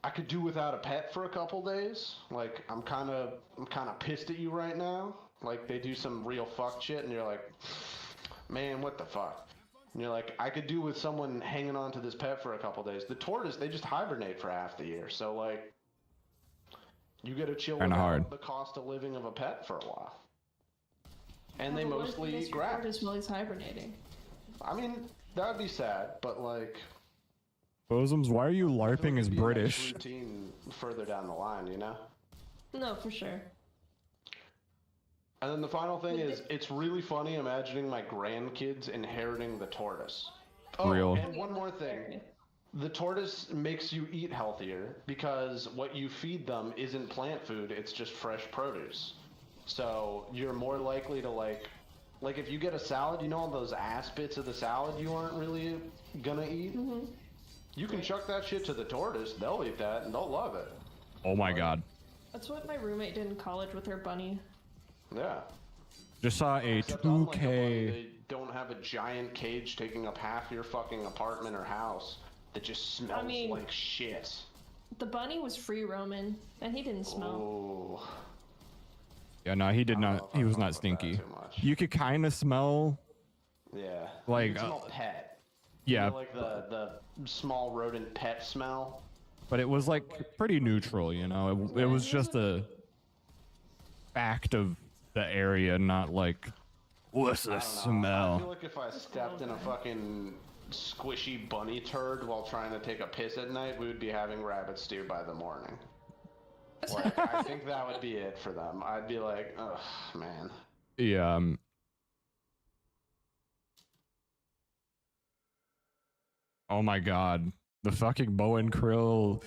I could do without a pet for a couple days. Like, I'm kind of pissed at you right now. Like, they do some real fuck shit, and you're like, man, what the fuck? And you're like, I could do with someone hanging on to this pet for a couple days. The tortoise, they just hibernate for half the year. So, like, you get to chill with the cost of living of a pet for a while. And they mostly eat grass. Tortoise while he's hibernating. I mean, that would be sad, but, like, Bosoms, why are you LARPing as British? Routine further down the line, you know? No, for sure. And then the final thing is, it's really funny imagining my grandkids inheriting the tortoise. Oh, Real. And one more thing. The tortoise makes you eat healthier because what you feed them isn't plant food, it's just fresh produce. So you're more likely to like if you get a salad, you know all those ass bits of the salad you aren't really gonna eat? Mm-hmm. You can chuck that shit to the tortoise, they'll eat that, and they'll love it. Oh my god. That's what my roommate did in college with her bunny. Yeah. Just saw a Except unlike a 2K. bunny, they don't have a giant cage taking up half your fucking apartment or house that just smells like shit. The bunny was free roaming, and he didn't smell. Oh. Yeah, no, he did not. He was not stinky. You could kind of smell. Yeah. Like, you can smell pet. Yeah. You know, like the small rodent pet smell. But it was like pretty neutral, you know. It was just a fact of the area, not like what's the smell. I feel like if I stepped in a fucking squishy bunny turd while trying to take a piss at night, we would be having rabbit stew by the morning. Like, I think that would be it for them. I'd be like, ugh, man. Yeah. Oh my god. The fucking Bow and Krill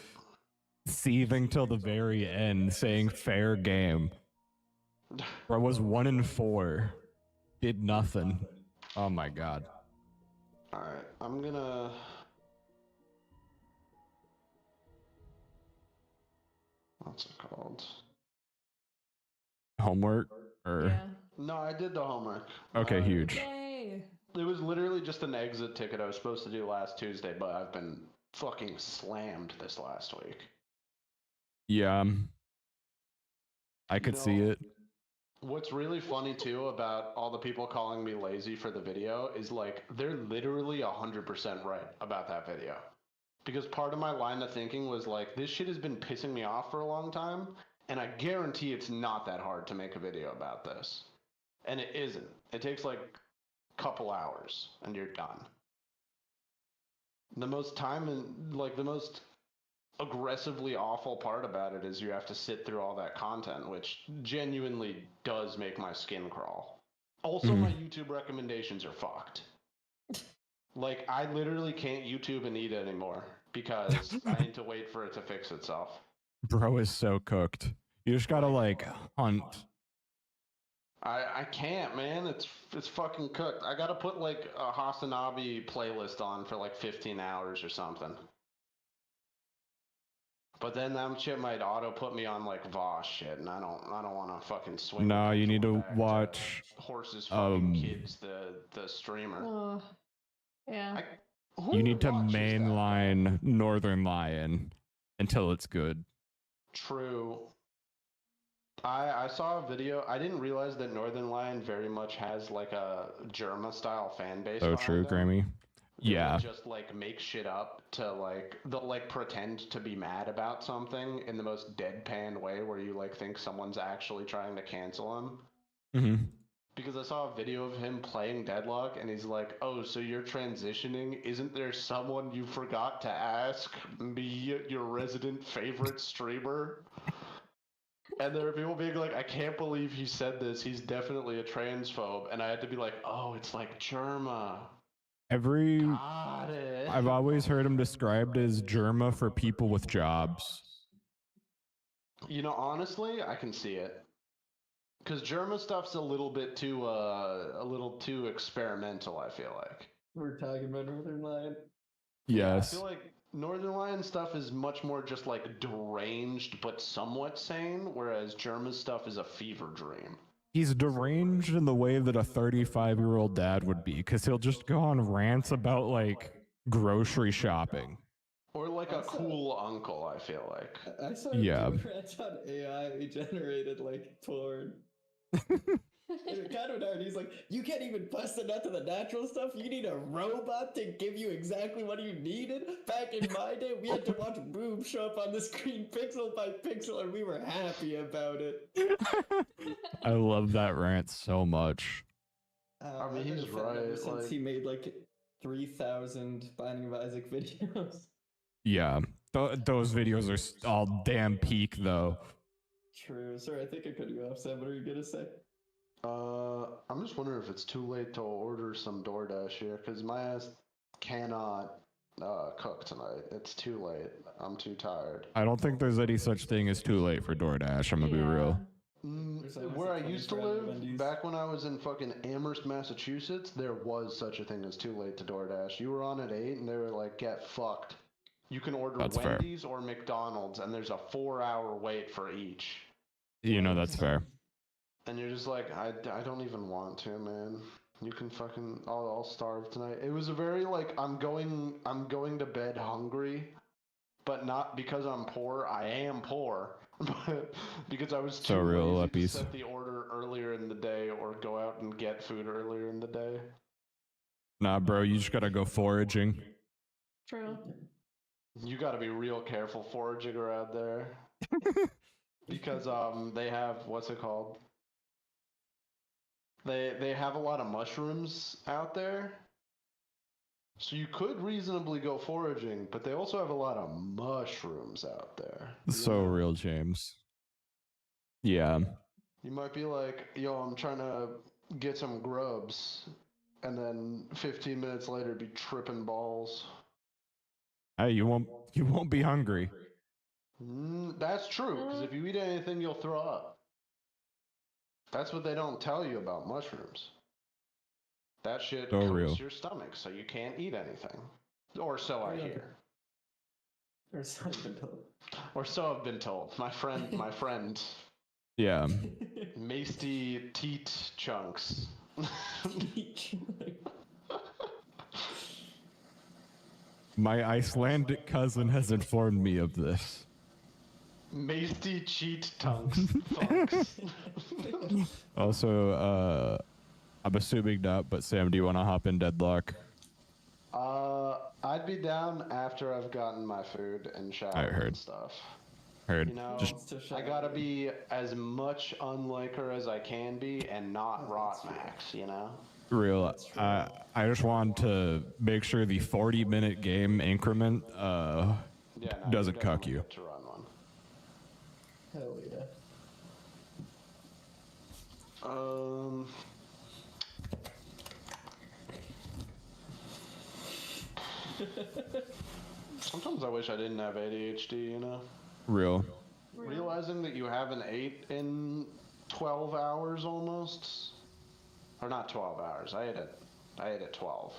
seething till the very end, saying fair game. Bro was 1-4, did nothing. Oh my god. Alright, I'm gonna... What's it called? Homework or Yeah. No, I did the homework. okay, huge. Yay. It was literally just an exit ticket I was supposed to do last Tuesday, but I've been fucking slammed this last week. Yeah, I could see it. What's really funny too about all the people calling me lazy for the video is like they're literally 100% right about that video. Because part of my line of thinking was like, this shit has been pissing me off for a long time, and I guarantee it's not that hard to make a video about this. And it isn't. It takes like a couple hours and you're done. The most time and like the most aggressively awful part about it is you have to sit through all that content, which genuinely does make my skin crawl. Also, my YouTube recommendations are fucked. Like, I literally can't YouTube and eat anymore because I need to wait for it to fix itself. Bro is so cooked. You just gotta like hunt. I can't, man. It's fucking cooked. I gotta put like a Hasanabi playlist on for like 15 hours or something. But then that shit might auto put me on like Voss shit, and I don't want to fucking swing. No, you need to back watch Horses Fucking Kids, the streamer. Oh, yeah. you need to watches that? mainline Northern Lion until it's good. True. I saw a video. I didn't realize that Northern Lion very much has like a Germa style fan base. So true, behind them. Grammy. They Yeah. would just like make shit up to like they'll like pretend to be mad about something in the most deadpan way where you like think someone's actually trying to cancel him. Mm-hmm. Because I saw a video of him playing Deadlock and he's like, "Oh, so you're transitioning? Isn't there someone you forgot to ask? Me, your resident favorite streamer?" And there are people being like, "I can't believe he said this. He's definitely a transphobe." And I had to be like, "Oh, it's like Germa." Got it. I've always heard him described as Germa for people with jobs. You know, honestly, I can see it. Because Germa stuff's a little too experimental, I feel like. We're talking about Northern Lion. Yes. I feel like Northern Lion stuff is much more just like deranged but somewhat sane, whereas Germa's stuff is a fever dream. He's deranged in the way that a 35-year-old dad would be, because he'll just go on rants about like grocery shopping. Or like a cool uncle, I feel like. I saw Yeah. rants on AI generated like porn. It's kind of hard. He's like, you can't even bust it out to the natural stuff. You need a robot to give you exactly what you needed. Back in my day, we had to watch boobs show up on the screen pixel by pixel, and we were happy about it. I love that rant so much. I mean, I've been he's a fan ever right, Since like- he made like 3,000 Binding of Isaac videos. Yeah. Those videos are all damn peak, though. True. Sorry, I think I cut you off, Sam. What are you gonna say? I'm just wondering if it's too late to order some DoorDash here, because my ass cannot cook tonight. It's too late. I'm too tired. I don't think there's any such thing as too late for DoorDash. I'm gonna be real. There's always Where a I 20 used to grand live, Wendy's. back when I was in fucking Amherst, Massachusetts, there was such a thing as too late to DoorDash. You were on at 8 and they were like, get fucked. You can order That's fair. Wendy's or McDonald's and there's a 4-hour wait for each. You know that's fair. And you're just like, I don't even want to, man. You can fucking, I'll starve tonight. It was a very like, I'm going to bed hungry, but not because I'm poor. I am poor, but because I was too So real, lazy to Leppies. set the order earlier in the day or go out and get food earlier in the day. Nah, bro, you just gotta go foraging. True. You got to be real careful foraging around there. Because they have, what's it called? They have a lot of mushrooms out there. So you could reasonably go foraging, but they also have a lot of mushrooms out there. You So know? real, James. Yeah. You might be like, yo, I'm trying to get some grubs, and then 15 minutes later be tripping balls. Hey, you won't be hungry. That's true, because if you eat anything, you'll throw up. That's what they don't tell you about mushrooms. That shit So coats real. your stomach, so you can't eat anything. Or so I hear. Or something. Or so I've been told. My friend, Yeah. Masty Teat Chunks. My Icelandic cousin has informed me of this. Masty Cheat Tunks. Thunks. Also, I'm assuming not, but Sam, do you want to hop in Deadlock? I'd be down after I've gotten my food and showered heard. and stuff. Heard. You know, Just I gotta be as much unlike her as I can be and not rot max, you know? real. I just wanted to make sure the 40-minute game increment Yeah, no, doesn't you cuck definitely you. get to run one. Hell yeah. Sometimes I wish I didn't have ADHD, you know? Real. Realizing that you haven't ate in 12 hours almost. Or not 12 hours. I ate at 12.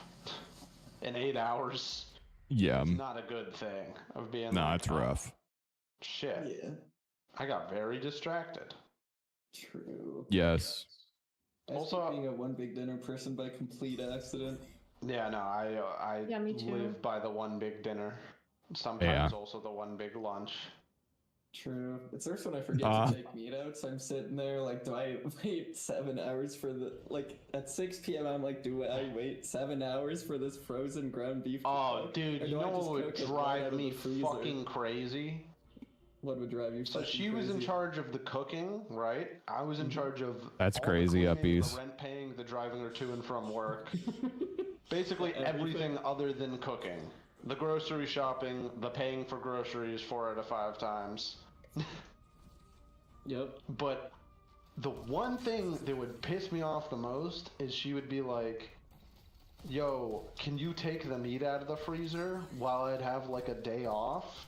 In 8 hours. Yeah. It's not a good thing of being Nah, like, it's rough. Shit. Yeah. I got very distracted. True. Yes. I Also- also being a one big dinner person by complete accident. Yeah, no, I Yeah, me too. live by the one big dinner. Sometimes also the one big lunch. True. It's worse when I forget to take meat out, so I'm sitting there like, do I wait 7 hours for the at 6 p.m. I'm like, do I wait 7 hours for this frozen ground beef? To Oh, cook? dude, Or you do I know just what would cook it right drive out of me the freezer? fucking crazy? What would drive you? So fucking she was in crazy? charge of the cooking, right? I was in charge of That's all the crazy, cleaning, uppies. the rent paying, the driving her to and from work. Basically Everything. everything other than cooking. The grocery shopping, the paying for groceries 4 out of 5 times. Yep. But the one thing that would piss me off the most is she would be like, yo, can you take the meat out of the freezer while I'd have like a day off?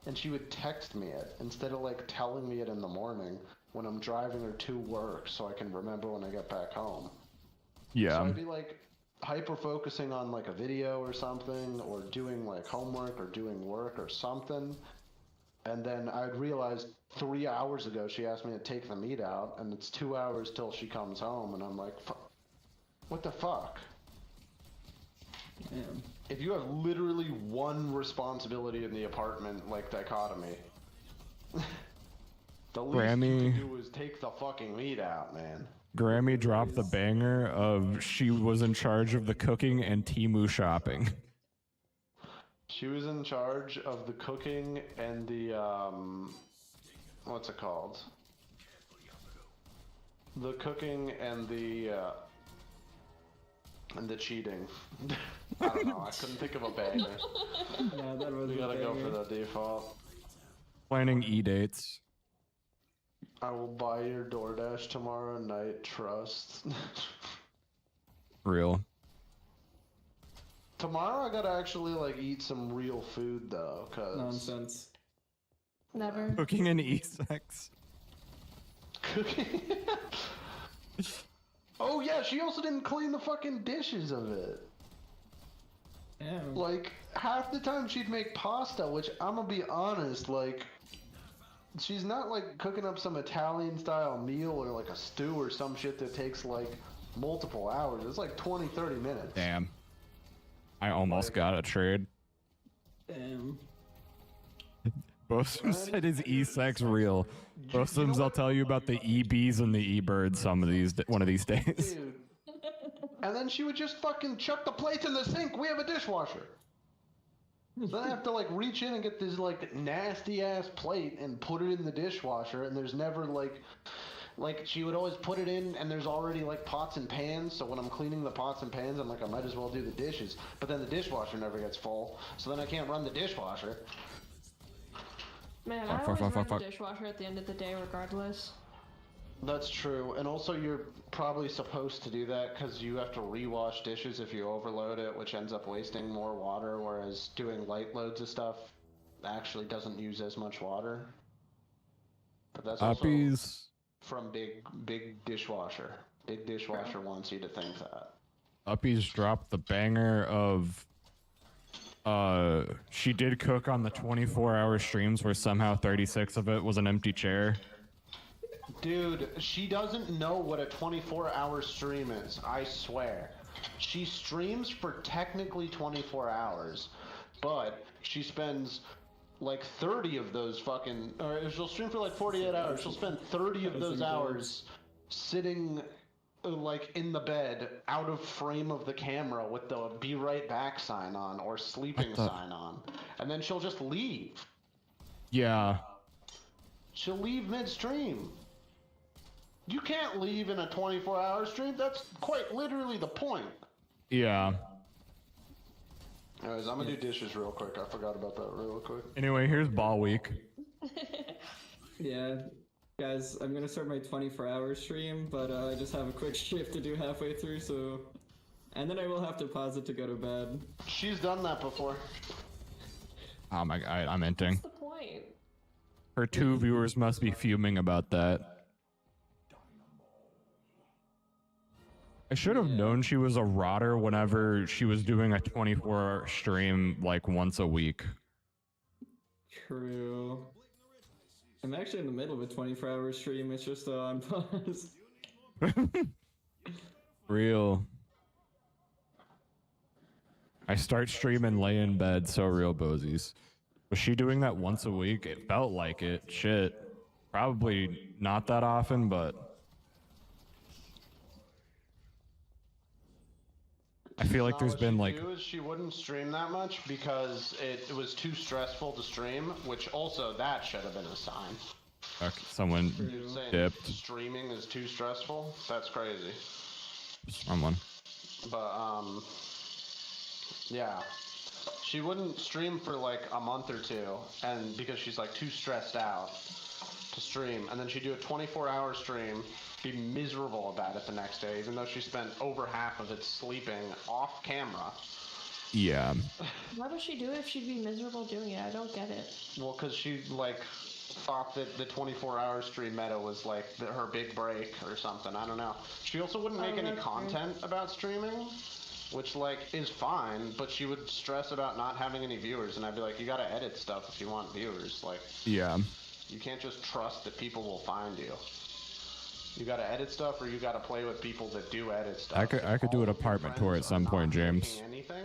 And she would text me it instead of like telling me it in the morning when I'm driving her to work so I can remember when I get back home. So Yeah. I'd be like hyper focusing on like a video or something, or doing like homework or doing work or something. And then I'd realize 3 hours ago she asked me to take the meat out, and it's 2 hours till she comes home, and I'm like, what the fuck? Damn. If you have literally one responsibility in the apartment, like dichotomy, the least you Grammy- can do is take the fucking meat out, man. Grammy dropped the banger of she was in charge of the cooking and Temu shopping. She was in charge of the cooking and the, what's it called? The cooking and the cheating. I don't know, I couldn't think of a banger. Yeah, that was We a gotta go for banger. the default. Planning e-dates. I will buy your DoorDash tomorrow night, trust. Real. Tomorrow I gotta actually like eat some real food though, cause Nonsense. Never. Cooking and e-sex. cooking. Oh yeah, she also didn't clean the fucking dishes of it. Damn. Like half the time she'd make pasta, which I'm gonna be honest, like she's not like cooking up some Italian style meal or like a stew or some shit that takes like multiple hours. It's like 20-30 minutes. Damn. I almost got a trade. Damn. Bosom said his e-sex real. Bosoms, I'll tell you about the e-bees and the e-birds one of these days. Dude. And then she would just fucking chuck the plates in the sink. We have a dishwasher. Then I have to like reach in and get this like nasty ass plate and put it in the dishwasher, and there's never like she would always put it in and there's already like pots and pans, so when I'm cleaning the pots and pans I'm like, I might as well do the dishes, but then the dishwasher never gets full, so then I can't run the dishwasher. Man, Fuck, I fuck, always fuck, run fuck, the dishwasher at the end of the day regardless. That's true, and also you're probably supposed to do that because you have to rewash dishes if you overload it, which ends up wasting more water, whereas doing light loads of stuff actually doesn't use as much water. But that's also Uppies. from big dishwasher. Big dishwasher wants you to think that. Uppies dropped the banger of she did cook on the 24-hour streams where somehow 36 of it was an empty chair. Dude, she doesn't know what a 24-hour stream is, I swear. She streams for technically 24 hours, but she spends like 30 of those fucking, or she'll stream for like 48 hours. She'll spend 30 of those hours sitting like in the bed, out of frame of the camera with the be right back sign on or sleeping sign on. And then she'll just leave. Yeah. She'll leave midstream. You can't leave in a 24-hour stream. That's quite literally the point. Yeah. Anyways, I'm gonna do dishes real quick. I forgot about that real quick. Anyway, here's ball week. Yeah, guys, I'm gonna start my 24-hour stream, but I just have a quick shift to do halfway through, so... And then I will have to pause it to go to bed. She's done that before. Oh my god, I'm ending. What's the point? Her 2 viewers must be fuming about that. I should have known she was a rotter whenever she was doing a 24-hour stream like once a week. True. I'm actually in the middle of a 24-hour stream, it's just on pause. Real. I start streaming, lay in bed, so real bozies. Was she doing that once a week? It felt like it. Shit. Probably not that often, but... I feel like there's been like... She wouldn't stream that much because it was too stressful to stream, which also that should have been a sign. Okay, someone Saying dipped. streaming is too stressful? That's crazy. Someone. But, yeah. She wouldn't stream for like a month or two, and because she's like too stressed out to stream, and then she'd do a 24-hour stream, be miserable about it the next day, even though she spent over half of it sleeping off camera. Yeah. Why would she do it if she'd be miserable doing it? I don't get it. Well, because she like thought that the 24-hour stream meta was like her big break or something. I don't know. She also wouldn't make any content about streaming, which like is fine, but she would stress about not having any viewers, and I'd be like, you gotta edit stuff if you want viewers. Like, Yeah. you can't just trust that people will find you. You gotta edit stuff, or you gotta play with people that do edit stuff. I could do an apartment tour at some point, James. Anything,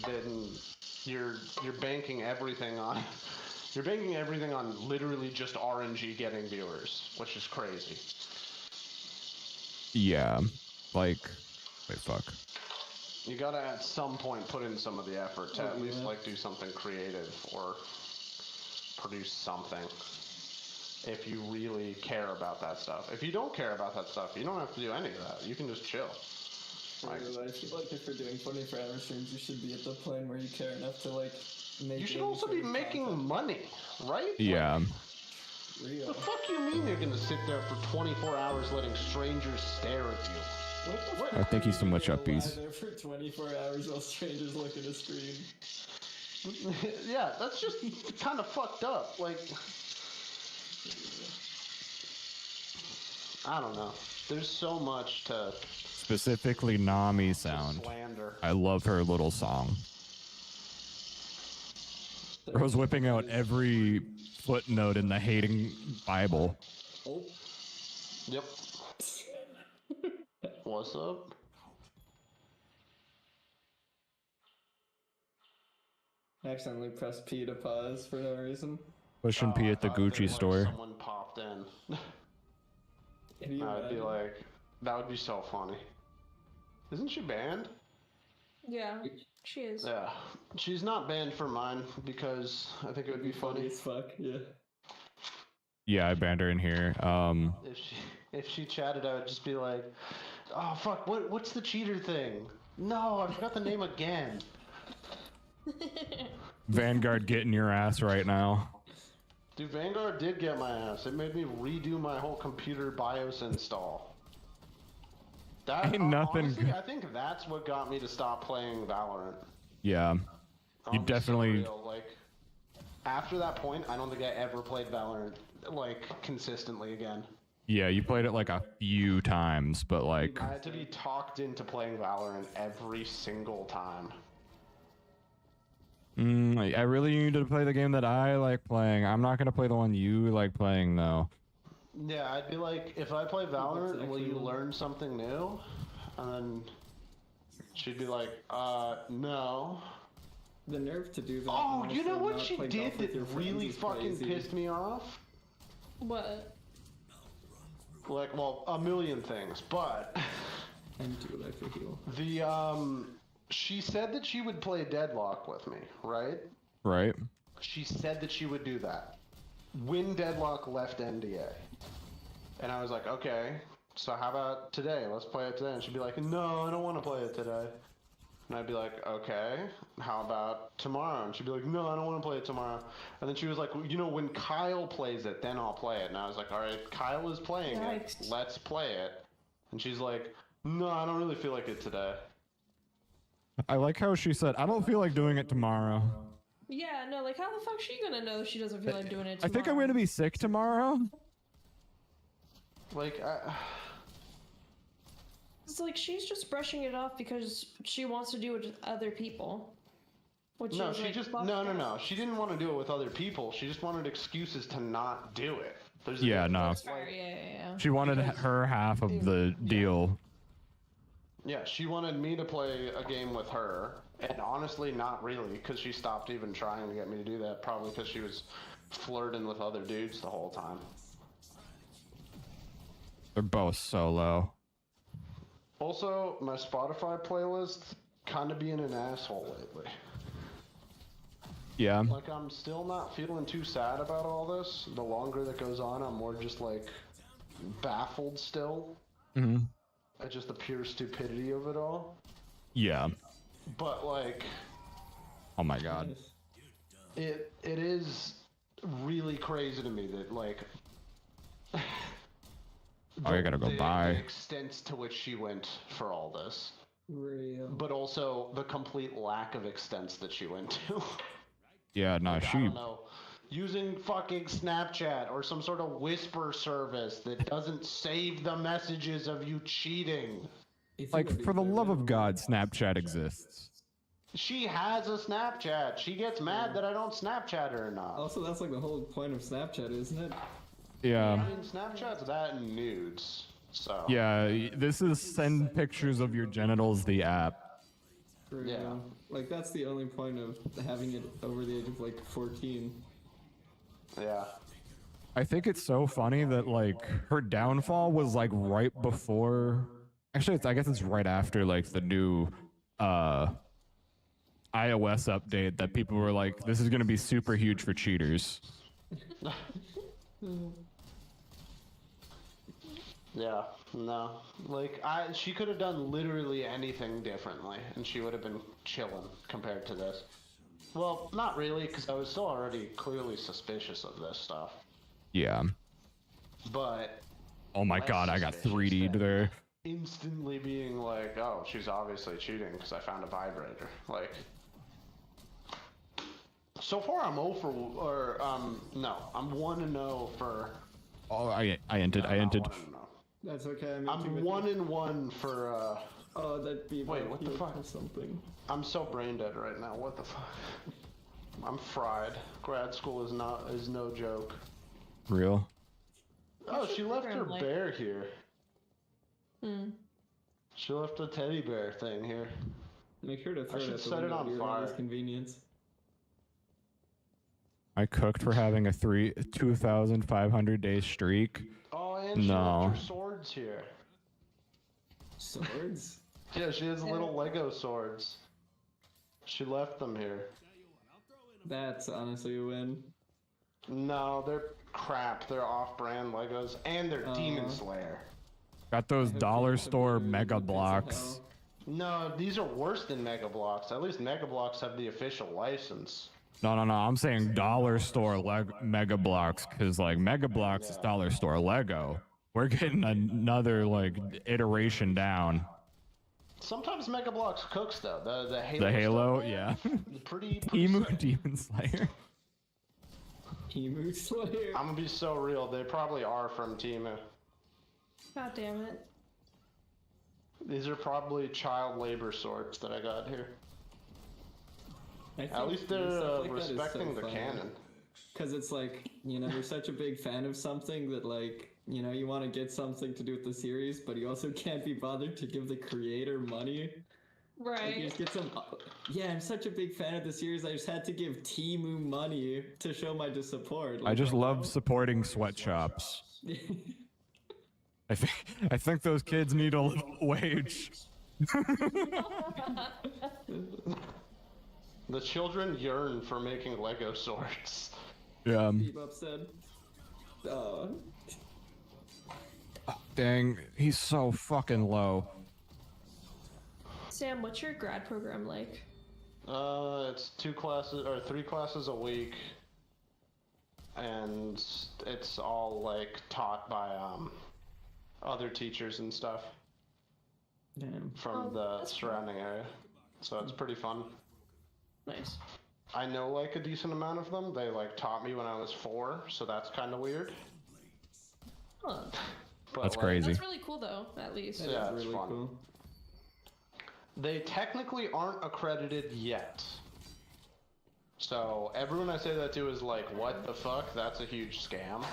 then you're banking everything on you're banking everything on literally just RNG getting viewers, which is crazy. Yeah. Like, wait, fuck. You gotta at some point put in some of the effort to at least like do something creative or produce something. If you really care about that stuff. If you don't care about that stuff, you don't have to do any of that. You can just chill. I feel like if you're doing 24-hour streams, you should be at the point where you care enough to like make. You should also be making money, right? Yeah. Real. The fuck you mean you're gonna sit there for 24 hours letting strangers stare at you? What the Oh, thank you so much, lie Uppies. there for 24 hours while strangers look at a screen. Yeah, that's just kind of fucked up. Like, I don't know. There's so much to Specifically Nami sound. slander. I love her little song. Bro's whipping out every footnote in the hating Bible. Oh. Yep. What's up? I accidentally pressed P to pause for no reason. Pushing P at the Gucci store. Someone popped in. Can you I'd be imagine? like, that would be so funny. Isn't she banned? Yeah, she is. Yeah. She's not banned for mine because I think it would be funny funny as fuck, yeah. Yeah, I banned her in here. if she chatted. I would just be like, oh fuck, what's the cheater thing? No, I forgot the name again. Vanguard getting your ass right now. Dude, Vanguard did get my ass. It made me redo my whole computer BIOS install. That Ain't nothing honestly, good. I think that's what got me to stop playing Valorant. Yeah. You I'm definitely- so real, like, After that point, I don't think I ever played Valorant like consistently again. Yeah, you played it like a few times, but like, I had to be talked into playing Valorant every single time. I really need to play the game that I like playing. I'm not gonna play the one you like playing though. Yeah, I'd be like, if I play Valorant, will you actually- learn something new? And then she'd be like, no. The nerve to do that. Oh, and you know also what not she play did golf with that your friends really is fucking crazy. pissed me off? What? Like, well, a million things, but And do life for heal. she said that she would play Deadlock with me, right? Right? She said that she would do that when Deadlock left NDA. And I was like, okay, so how about today? Let's play it today. And she'd be like, no, I don't want to play it today. And I'd be like, okay, how about tomorrow? And she'd be like, no, I don't want to play it tomorrow. And then she was like, well, you know, when Kyle plays it, then I'll play it. And I was like, all right, Kyle is playing it. Yikes. Let's play it. And she's like, no, I don't really feel like it today. I like how she said, I don't feel like doing it tomorrow. Yeah, no, like how the fuck's she gonna know she doesn't feel like doing it I tomorrow? think I'm gonna be sick tomorrow. Like, It's like she's just brushing it off because she wants to do it with other people. Which no, is she like, just, fuck no. that. She didn't want to do it with other people. She just wanted excuses to not do it. There's Yeah, no. Sorry, yeah. She wanted her half of the deal. Yeah, she wanted me to play a game with her, and honestly, not really, because she stopped even trying to get me to do that, probably because she was flirting with other dudes the whole time. They're both so low. Also, my Spotify playlist kind of being an asshole lately. Yeah. Like, I'm still not feeling too sad about all this. The longer that goes on, I'm more just, like, baffled still. Mm-hmm. At just the pure stupidity of it all. Yeah. But, like, Oh my god. it is really crazy to me that, like... Oh, I gotta go buy. The extent to which she went for all this. Real. But also the complete lack of extents that she went to. Yeah, no, I she. don't know. Using fucking Snapchat or some sort of whisper service that doesn't save the messages of you cheating. Like, for the love of God, Snapchat exists. She has a Snapchat. She gets mad that I don't Snapchat her or not. Also, that's like the whole point of Snapchat, isn't it? Yeah. I mean, Snapchat's that and nudes. So. Yeah, this is send pictures of your genitals, the app. For, Yeah. Like, that's the only point of having it over the age of, like, 14. Yeah. I think it's so funny that, like, her downfall was, like, right before. Actually, I guess it's right after, like, the new iOS update that people were like, this is going to be super huge for cheaters. Yeah, no. Like, she could have done literally anything differently, and she would have been chilling compared to this. Well, not really, because I was still already clearly suspicious of this stuff. Yeah. But Oh my less god, I got suspicious 3D'd than there. instantly being like, oh, she's obviously cheating because I found a vibrator. Like, so far I'm 0 for, no, I'm 1-0 for. Oh, I entered. I entered. That's okay. I mean, I'm 1-1 for. Oh, that'd be Wait, about what the heal fuck? or something. I'm so brain dead right now. What the fuck? I'm fried. Grad school is no joke. Real. Oh, should she left her program, like- bear here. Hmm. She left a teddy bear thing here. Make sure to throw should it at the set it window on to your fire. earliest convenience. I cooked for having a 2,500 day streak. Oh, and she No. left her swords here. Swords? Yeah, she has little Lego swords. She left them here. That's honestly a win. No, they're crap. They're off-brand Legos, and they're Demon Aw. Slayer. Got those I hope dollar you store have a mega good pizza blocks. hell. No, these are worse than Mega Blocks. At least Mega Blocks have the official license. No, I'm saying dollar store mega blocks because like mega blocks is dollar store Lego. We're getting another like iteration down. Sometimes Mega Blocks cooks though. The Halo. The Halo, stuff, yeah. pretty Emu sick. Demon Slayer. Timu Slayer. I'm gonna be so real. They probably are from Timu. God damn it. These are probably child labor swords that I got here. I At least they're stuff like that is respecting so the fun. canon. Because it's like, you know, you're such a big fan of something that, like, you know, you want to get something to do with the series, but you also can't be bothered to give the creator money. Like, you Right. just get some. Yeah, I'm such a big fan of the series. I just had to give Timu money to show my support. I Like, just you love know? supporting sweatshops. I think those kids need a little wage. The children yearn for making Lego swords. Yeah. Bebop said. Dang, he's so fucking low. Sam, what's your grad program like? It's 2 classes or 3 classes a week, and it's all like taught by other teachers and stuff Damn. from Oh, the that's surrounding area. So it's pretty fun. Nice. I know like a decent amount of them. They like taught me when I was 4, so that's kind of weird. Huh. But, That's like, crazy. That's really cool though, at least. That Yeah, is it's really fun. cool. They technically aren't accredited yet. So everyone I say that to is like, what the fuck? That's a huge scam.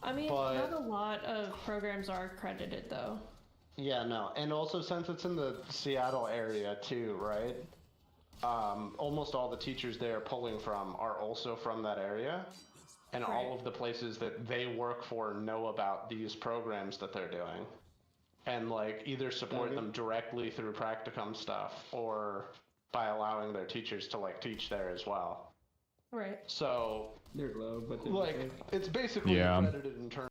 I mean, But- not a lot of programs are accredited though. Yeah, no. And also since it's in the Seattle area too, right? Almost all the teachers they are pulling from are also from that area. And all Right. of the places that they work for know about these programs that they're doing. And like either support Okay. them directly through practicum stuff or by allowing their teachers to like teach there as well. Right. So They're low, but they're like okay. it's basically Yeah. accredited in terms